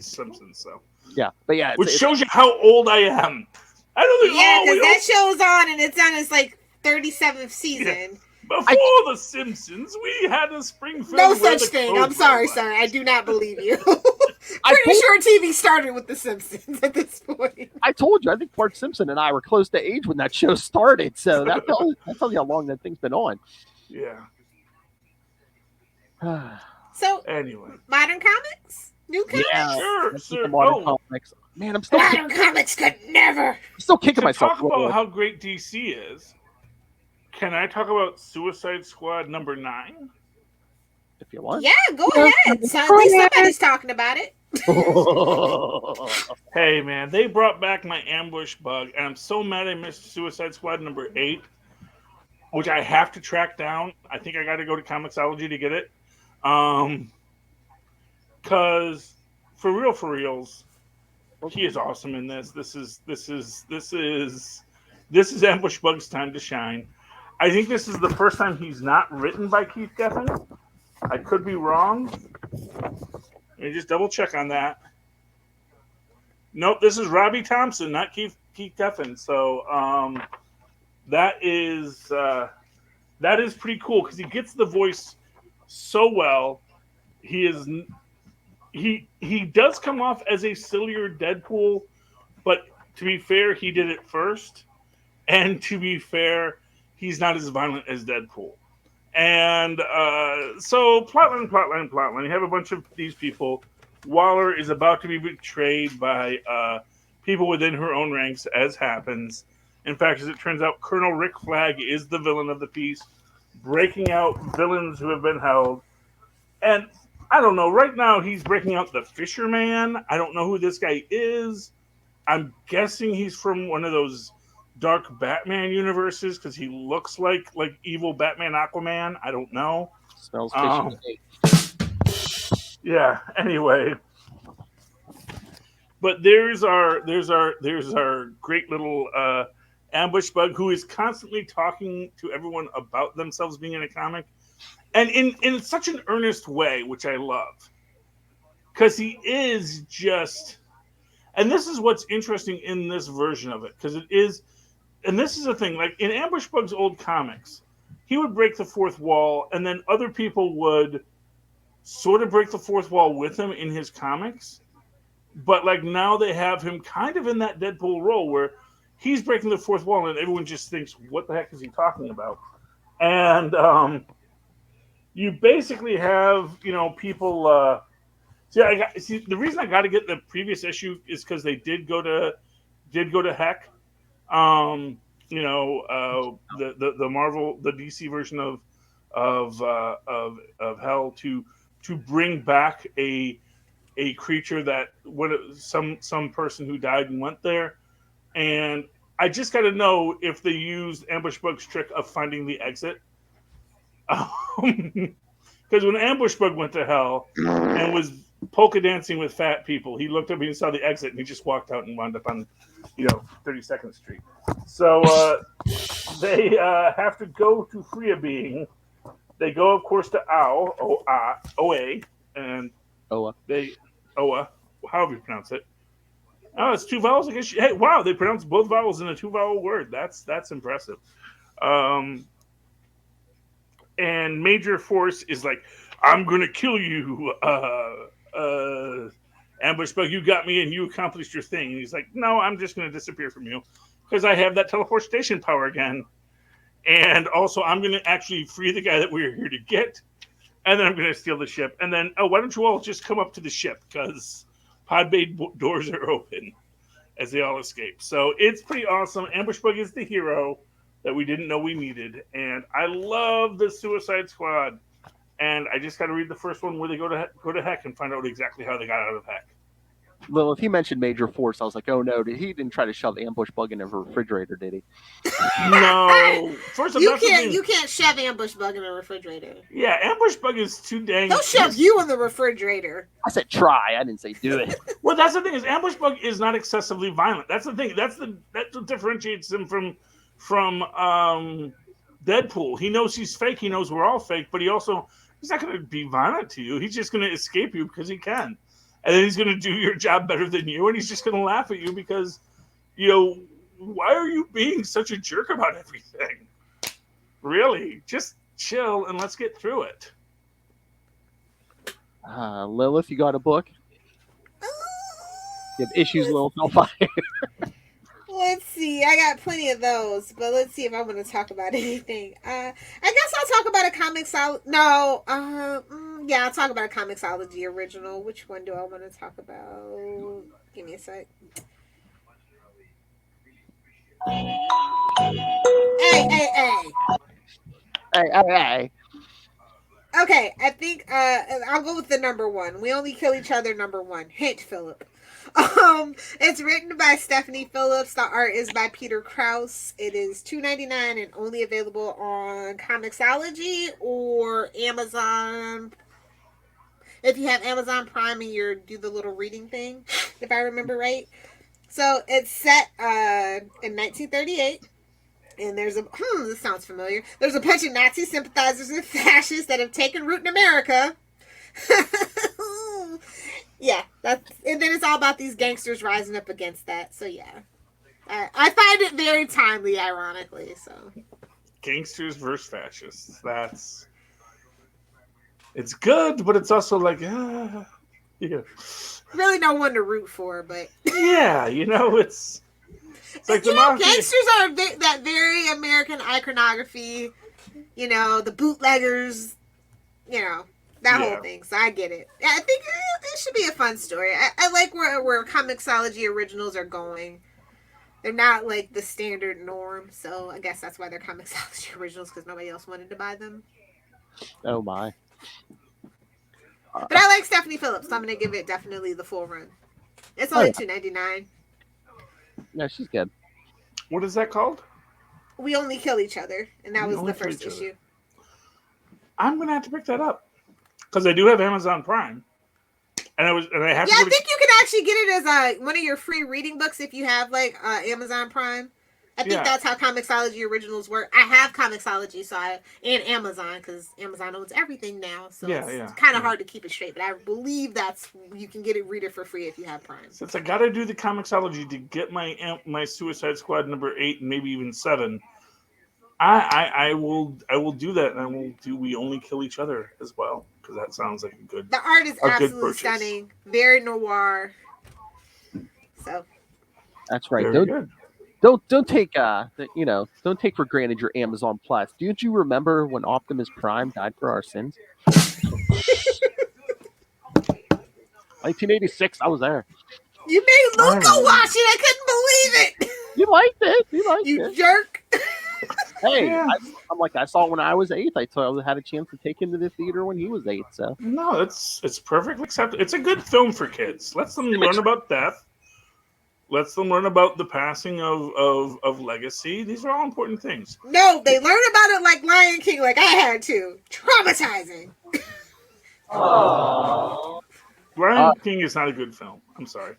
Simpsons, so yeah. But yeah, which shows you how old I am. I don't think. Yeah, because that show's on and it's on its like 37th season. Yeah. Before the Simpsons, we had a Springfield. No such thing. I'm sorry, sir. I do not believe you. Pretty sure TV started with The Simpsons at this point. I told you. I think Bart Simpson and I were close to age when that show started. So that tells you how long that thing's been on. Yeah. So anyway, modern comics, new comics. Yeah, sure. Modern comics. Man, I'm still modern comics could never. I'm still kicking myself. Talk about how great DC is. Can I talk about Suicide Squad number 9? If you want. Yeah, go ahead. So at least somebody's talking about it. Hey, man, they brought back my ambush bug, and I'm so mad I missed Suicide Squad number 8, which I have to track down. I think I got to go to Comixology to get it. Because for reals, he is awesome in this. This is Ambush Bug's time to shine. I think this is the first time he's not written by Keith Giffen. I could be wrong. Let me just double check on that. Nope, this is Robbie Thompson, not Keith Giffen. So that is pretty cool because he gets the voice so well. He does come off as a sillier Deadpool, but to be fair, he did it first. And to be fair, he's not as violent as Deadpool. And so plotline. You have a bunch of these people. Waller is about to be betrayed by people within her own ranks, as happens. In fact, as it turns out, Colonel Rick Flag is the villain of the piece, breaking out villains who have been held. And I don't know. Right now, he's breaking out the Fisherman. I don't know who this guy is. I'm guessing he's from one of those dark Batman universes because he looks like evil Batman Aquaman. I don't know. Smells fishy. Yeah. Anyway, but there's our great little ambush bug who is constantly talking to everyone about themselves being in a comic, and in such an earnest way, which I love, because he is just. And this is what's interesting in this version of it, because it is. And this is the thing, like in Ambush Bug's old comics, he would break the fourth wall, and then other people would sort of break the fourth wall with him in his comics. But like now they have him kind of in that Deadpool role where he's breaking the fourth wall, and everyone just thinks, "What the heck is he talking about?" And you basically have people. The reason I got to get the previous issue is because they did go to Heck. The Marvel, the DC version of Hell to bring back a creature that some person who died and went there, and I just got to know if they used Ambush Bug's trick of finding the exit. Because when Ambush Bug went to Hell and was polka dancing with fat people, he looked up and he saw the exit and he just walked out and wound up on 32nd Street. So they have to go to Free a Being. They go, of course, to OA, and Oa. Oa, however you pronounce it. Oh, it's two vowels, I guess. Hey, wow, they pronounce both vowels in a two-vowel word. That's impressive. And Major Force is like, I'm going to kill you, Ambush Bug. You got me and you accomplished your thing. And he's like, no, I'm just going to disappear from you because I have that teleportation power again. And also, I'm going to actually free the guy that we were here to get. And then I'm going to steal the ship. And then, why don't you all just come up to the ship? Because pod bay doors are open as they all escape. So it's pretty awesome. Ambush Bug is the hero that we didn't know we needed. And I love the Suicide Squad. And I just got to read the first one where they go to Heck and find out exactly how they got out of Heck. Well, if he mentioned Major Force, I was like, oh no, he didn't try to shove Ambush Bug in a refrigerator, did he? No. First of all, you can't shove Ambush Bug in a refrigerator. Yeah, Ambush Bug is too dang. They'll shove you in the refrigerator. I said try. I didn't say do it. Well, that's the thing is Ambush Bug is not excessively violent. That's the thing. That's what differentiates him from Deadpool. He knows he's fake. He knows we're all fake, but he's not going to be violent to you. He's just going to escape you because he can. And then he's going to do your job better than you, and he's just going to laugh at you because, why are you being such a jerk about everything? Really, just chill and let's get through it. Lilith, you got a book? You have issues, Lilith, no fire. Let's see. I got plenty of those, but let's see if I'm going to talk about anything. I guess I'll talk about a comicsology. No. I'll talk about a comicsology original. Which one do I want to talk about? Give me a sec. Hey. Okay, I think I'll go with the number one. We only kill each other, number one. Hint, Philip. It's written by Stephanie Phillips. The art is by Peter Krause. It is $2.99 and only available on Comixology or Amazon. If you have Amazon Prime and you do the little reading thing, if I remember right. So it's set in 1938. And there's this sounds familiar. There's a bunch of Nazi sympathizers and fascists that have taken root in America. Yeah, and then it's all about these gangsters rising up against that. So yeah, I find it very timely, ironically. So gangsters versus fascists. It's good, but it's also like really no one to root for. But yeah, it's like gangsters are that very American iconography. The bootleggers. That whole thing, so I get it. I think it should be a fun story. I like where Comixology originals are going. They're not like the standard norm, so I guess that's why they're Comixology originals, because nobody else wanted to buy them. Oh my. But I like Stephanie Phillips, so I'm going to give it definitely the full run. It's only $2.99. Yeah, she's good. What is that called? We Only Kill Each Other, and that was the first issue. I'm going to have to pick that up. Because I do have Amazon Prime, and I have. Yeah, I think you can actually get it as one of your free reading books if you have Amazon Prime. I think that's how Comixology originals work. I have Comixology, and Amazon because Amazon owns everything now, so it's kind of hard to keep it straight. But I believe you can get it for free if you have Prime. Since I got to do the Comixology to get my Suicide Squad number 8 and maybe even 7. I will do that, and I will do We Only Kill Each Other as well, because that sounds like a good. The art is absolutely stunning, very noir. So That's right. Very good. Don't take don't take for granted your Amazon Plus. Didn't you remember when Optimus Prime died for our sins? 1986, I was there. You made Luca watch it. I couldn't believe it. You liked it. You liked You it. jerk. Hey, Yeah. I saw it when I was 8. I had a chance to take him to the theater when he was 8. So No, it's perfectly acceptable. It's a good film for kids. Let's them learn about death. Let's them learn about the passing of legacy. These are all important things. No, they learn about it like Lion King, like I had to. Traumatizing. Lion King is not a good film. I'm sorry.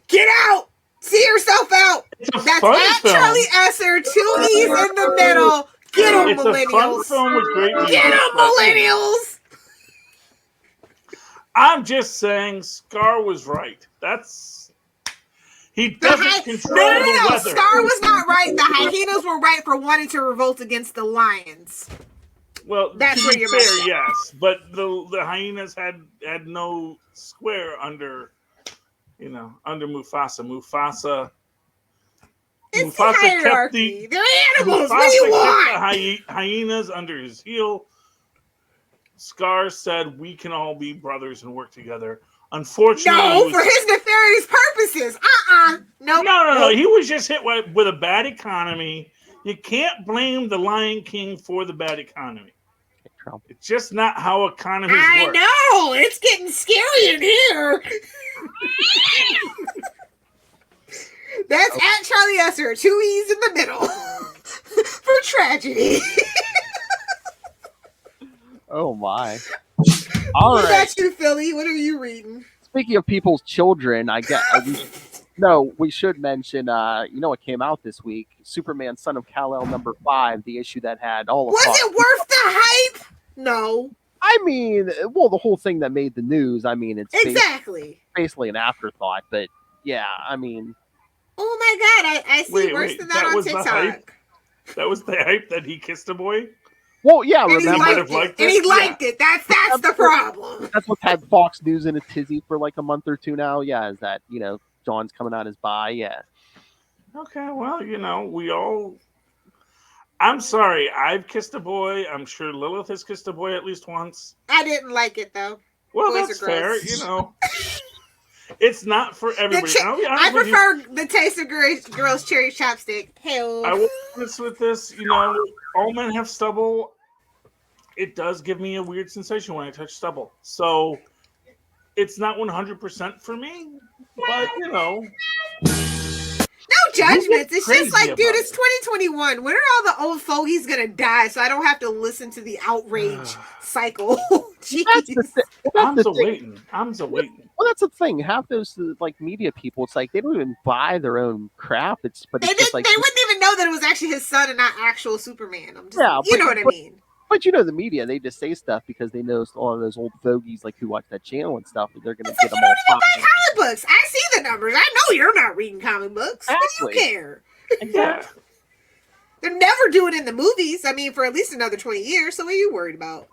Get out. See yourself out. It's a That's fun at film. Charlie Esser. 2 E's in the middle. Get them, It's a fun millennials. film with great music. Get them, millennials. I'm just saying, Scar was right. He doesn't control the weather. Scar was not right. The hyenas were right for wanting to revolt against the lions. Well, That's to where be you're fair, messed up. yes, but the hyenas had no square under Mufasa. It's Mufasa the hierarchy. kept They're animals. What do you want? the hyenas under his heel. Scar said, "We can all be brothers and work together." Unfortunately, No, for his nefarious purposes. Nope. No. He was just hit with a bad economy. You can't blame the Lion King for the bad economy. It's just not how economies work. I know. It's getting scary in here. That's at Charlie Esser. 2 E's in the middle. For tragedy. oh my. All What right. about you, Philly? What are you reading? Speaking of people's children, we should mention, what came out this week? Superman, Son of Kal-El, number 5, the issue that had all of Was it worth the hype? No. I mean, well, the whole thing that made the news. I mean, it's Exactly. basically an afterthought, but yeah, I mean. Oh my God, I see worse than that on was the TikTok. hype? That was the hype that he kissed a boy? Well, yeah, And he remember? liked it. That's the problem. That's what's had Fox News in a tizzy for like a month or two now. Yeah, is that, John's coming out as bi. Yeah. Okay, well, we all. I'm sorry, I've kissed a boy. I'm sure Lilith has kissed a boy at least once. I didn't like it though. Well, Boys that's are fair, gross. It's not for everybody. I prefer the taste of girls' cherry chapstick. Hell. I will be honest with this. All men have stubble. It does give me a weird sensation when I touch stubble. So it's not 100% for me, but No judgments. It's just like, dude, it's 2021. When are all the old fogies gonna die so I don't have to listen to the outrage cycle? Jeez. I'm so waiting. Well, that's the thing. Half those media people, it's like they don't even buy their own crap. They wouldn't even know that it was actually his son and not actual Superman. You know what I mean. But the media, they just say stuff because they know all of those old fogies who watch that channel and stuff. They're going to get them all buy comic books. I see the numbers. I know you're not reading comic books. What do you care? Exactly. They're never doing it in the movies. I mean, for at least another 20 years. So what are you worried about?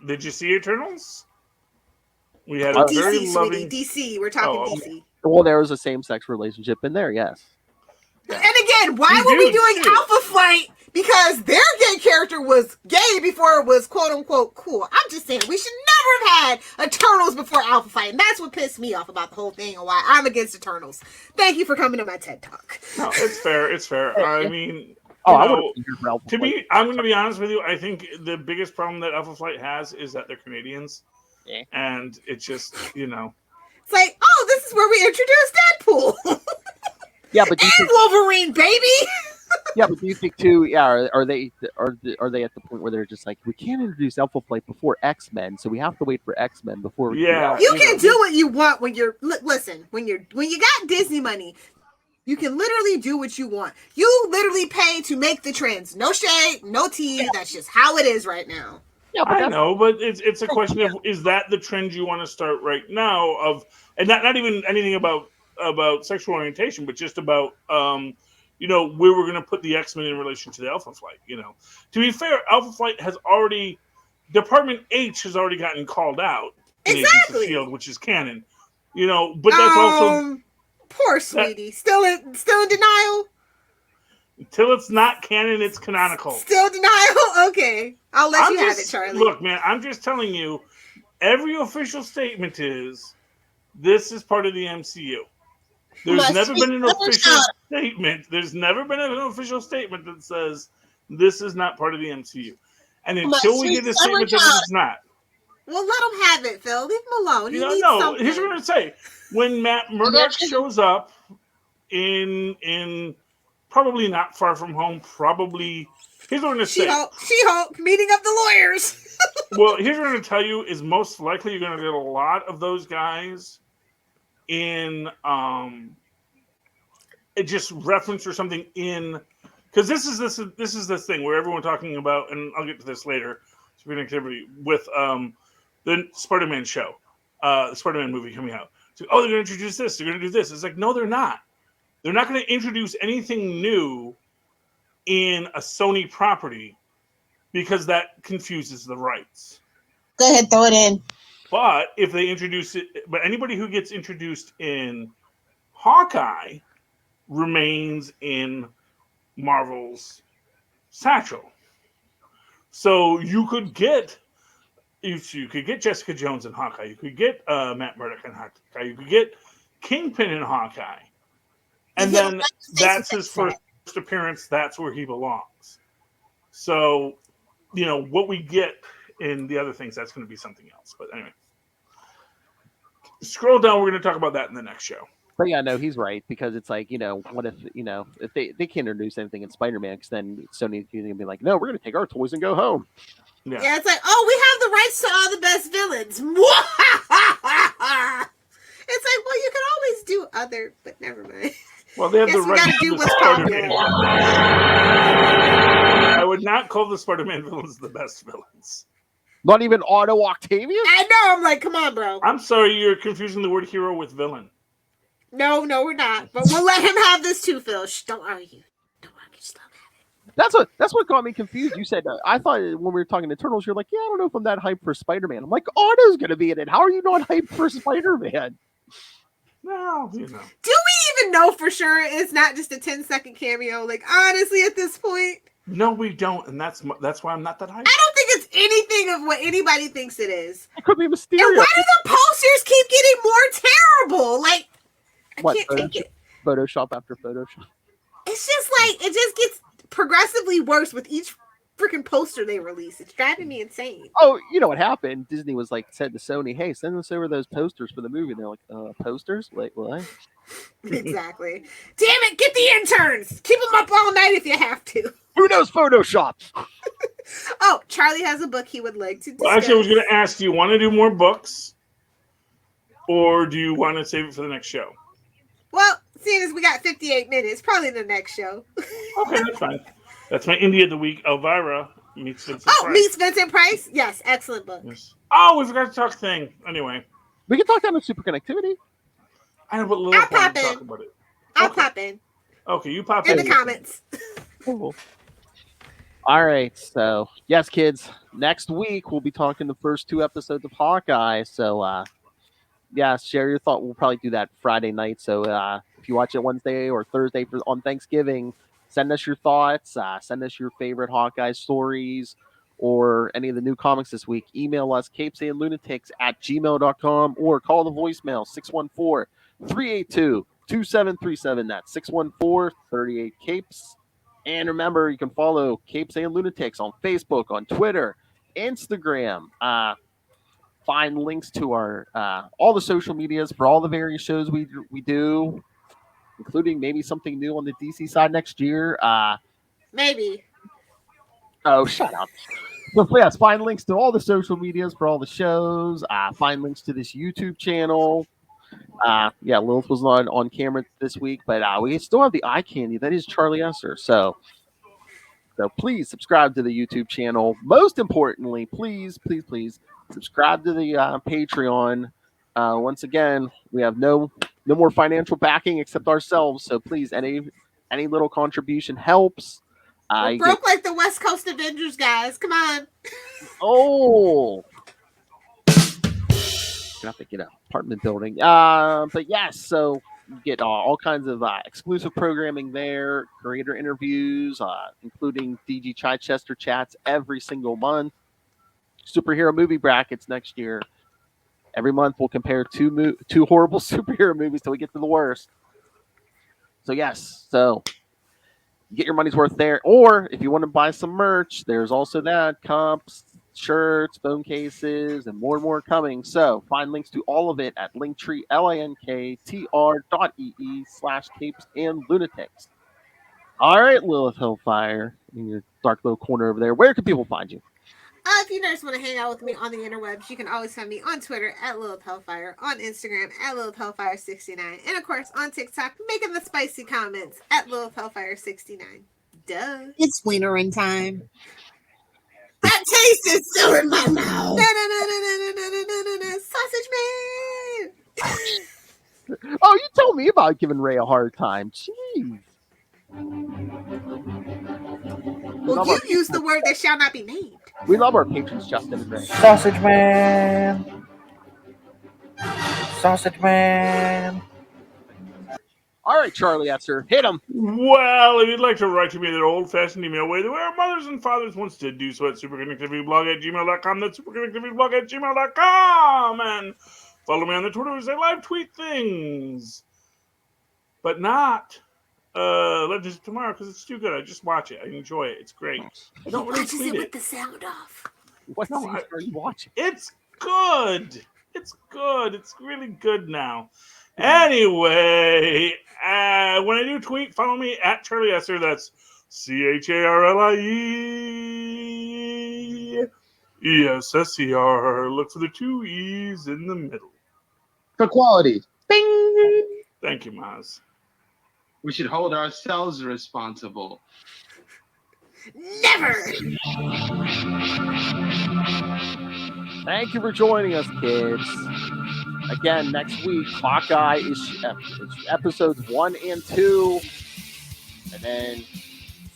Did you see Eternals? We had a DC, very loving sweetie. DC. We're talking DC. Well, there was a same-sex relationship in there, yes. And again, why were we doing Alpha Flight? Because their gay character was gay before it was quote-unquote cool. I'm just saying, we should never have had Eternals before Alpha Flight. And that's what pissed me off about the whole thing and why I'm against Eternals. Thank you for coming to my TED Talk. No, it's fair. I mean... I'm going to be honest with you. I think the biggest problem that Alpha Flight has is that they're Canadians, and it's just It's like, oh, this is where we introduced Deadpool. Yeah, but and Wolverine, baby. Yeah, but do you think too? Yeah, are they at the point where they're just like, we can't introduce Alpha Flight before X-Men, so we have to wait for X-Men before? You can do what you want when you're when you got Disney money. You can literally do what you want. You literally pay to make the trends. No shade, no tea. That's just how it is right now. Yeah, I know, but it's a question of, is that the trend you want to start right now? And not even anything about sexual orientation, but just about where we're going to put the X-Men in relation to the Alpha Flight. To be fair, Alpha Flight has already, Department H has already gotten called out in Agents of Exactly. S.H.I.E.L.D., which is canon. But that's also poor sweetie. Still in denial. Until it's not canon, it's canonical. Still denial? Okay. I'll let you have it, Charlie. Look, man, I'm just telling you, every official statement is, this is part of the MCU. There's never been an official statement. There's never been an official statement that says, this is not part of the MCU. And until we get a statement that it's not. Well, let him have it, Phil. Leave him alone. He needs something. Here's what I'm going to say. When Matt Murdock shows up in probably not Far From Home, probably, here's what I'm going to say. She-Hulk, meeting of the lawyers. Well, here's what I'm going to tell you is most likely you're going to get a lot of those guys in it just reference or something in, because this is this thing where everyone talking about, and I'll get to this later, activity with the Spider-Man show, the Spider-Man movie coming out. So, they're going to introduce this, they're going to do this. It's like, no, they're not. They're not going to introduce anything new in a Sony property because that confuses the rights. Go ahead, throw it in. But if they introduce it, but anybody who gets introduced in Hawkeye remains in Marvel's satchel. So you could get Jessica Jones in Hawkeye. You could get Matt Murdock in Hawkeye. You could get Kingpin in Hawkeye. And then that's his first appearance. That's where he belongs. So, what we get in the other things, that's going to be something else. But anyway. Scroll down. We're going to talk about that in the next show. But yeah, no, he's right, because it's like, what if they can't introduce anything in Spider-Man, because then Sony's going to be like, no, we're going to take our toys and go home. Yeah, it's like, we have the rights to all the best villains. It's like, well, you can always do other, but never mind. Well, they have the rights to do what's popular. I would not call the Spider-Man villains the best villains. Not even Otto Octavius? I know. I'm like, come on, bro. I'm sorry, you're confusing the word hero with villain. No, we're not. But we'll let him have this too, Phil. Shh, don't argue. Just don't have it. That's what got me confused. You said, I thought when we were talking Eternals, you're like, yeah, I don't know if I'm that hyped for Spider-Man. I'm like, Otto's going to be in it. How are you not hyped for Spider-Man? No, Do we even know for sure it's not just a 10-second cameo? Like, honestly, at this point? No, we don't, and that's why I'm not that hyped. I don't think it's anything of what anybody thinks it is. It could be mysterious. And why do the posters keep getting more terrible? Like, I can't take it. Photoshop after Photoshop. It's just like, it just gets progressively worse with each freaking poster they release. It's driving me insane. Oh, you know what happened? Disney was like, said to Sony, hey, send us over those posters for the movie. And they're like, posters? Wait, what? Exactly. Damn it, get the interns. Keep them up all night if you have to. Who knows Photoshop? Oh, Charlie has a book he would like to discuss. Well, actually, I was going to ask, do you want to do more books? Or do you want to save it for the next show? Well, seeing as we got 58 minutes, probably the next show. Okay, that's fine. That's my Indie of the Week. Elvira meets Vincent Price. Meets Vincent Price? Yes, excellent book. Yes. Oh, we forgot to talk thing. Anyway. We can talk down to super connectivity. I know, but Lil I'll pop in. Talk about it. I'll pop in. Okay, you pop in. In the comments. Cool. All right, so yes, kids. Next week we'll be talking the first 2 episodes of Hawkeye. So, share your thought. We'll probably do that Friday night. So, if you watch it Wednesday or Thursday on Thanksgiving, send us your thoughts. Send us your favorite Hawkeye stories or any of the new comics this week. Email us capesandlunatics@gmail.com or call the voicemail 614-382-2737. That's 614-38-CAPES. And remember, you can follow Capes and Lunatics on Facebook, on Twitter, Instagram. Find links to our all the social medias for all the various shows we do, including maybe something new on the DC side next year. Maybe. Oh, shut up. So, yes, find links to all the social medias for all the shows. Find links to this YouTube channel. Lilith was not on camera this week, but we still have the eye candy. That is Charlie Esser. So please subscribe to the YouTube channel. Most importantly, please subscribe to the Patreon. Once again, we have no more financial backing except ourselves. So please, any Any little contribution helps. We're broke like the West Coast Avengers, guys. Come on. Oh, gonna have to get an apartment building. But yes, so you get all kinds of exclusive programming there, creator interviews, including DG Chichester chats every single month. Superhero movie brackets next year. Every month we'll compare two horrible superhero movies till we get to the worst. So yes, so you get your money's worth there. Or if you want to buy some merch, there's also that cups, shirts, phone cases, and more coming. So find links to all of it at Linktree, linktr.ee/capesandlunatics. All right, Lilith Hillfire, in your dark little corner over there. Where can people find you? If you guys want to hang out with me on the interwebs, you can always find me on Twitter at Lilith Hellfire, on Instagram at Lilith Hellfire69, and of course on TikTok, making the spicy comments at Lilith Hellfire69. Duh. It's wintering time. That taste is still in my mouth. Sausage man. Oh, you told me about giving Ray a hard time. Jeez. Well, you use the word that shall not be named. We love our patrons, Justin and Ray. Sausage man. Sausage man. All right, Charlie Esser, hit him. Well, if you'd like to write to me that old-fashioned email way, the way our mothers and fathers once did, do so at superconnectivityblog@gmail.com. That's superconnectivityblog@gmail.com. And follow me on the Twitter as I live tweet things. But not Legends of Tomorrow, because it's too good. I just watch it. I enjoy it. It's great. I don't really tweet it with the sound off. What series are you watching? It's good. It's good. It's really good now. Anyway, when I do tweet, follow me at Charlie Esser. That's CharlieEsser. Look for the 2 E's in the middle. For quality. Bing. Thank you, Maz. We should hold ourselves responsible. Never. Thank you for joining us, kids. Again, next week, Hawkeye is episodes 1 and 2. And then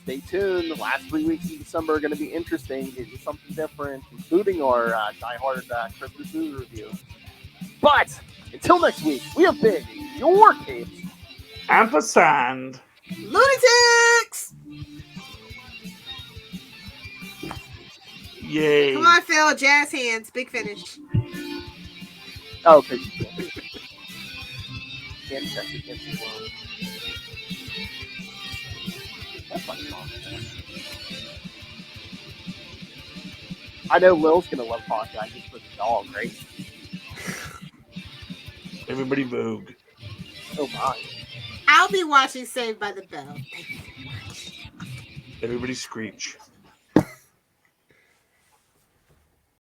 stay tuned. The last 3 weeks in December are going to be interesting. It's something different, including our Die Hard Christmas movie review. But until next week, we have been your capes. Ampersand. Lunatics! Yay. Come on, Phil. Jazz hands. Big finish. Oh, okay. Can't check it. Can't see one. That's my song. I know Lil's going to love Hawkeye just for the dog, right? Everybody Vogue. Oh, my. I'll be watching Saved by the Bell. Everybody Screech.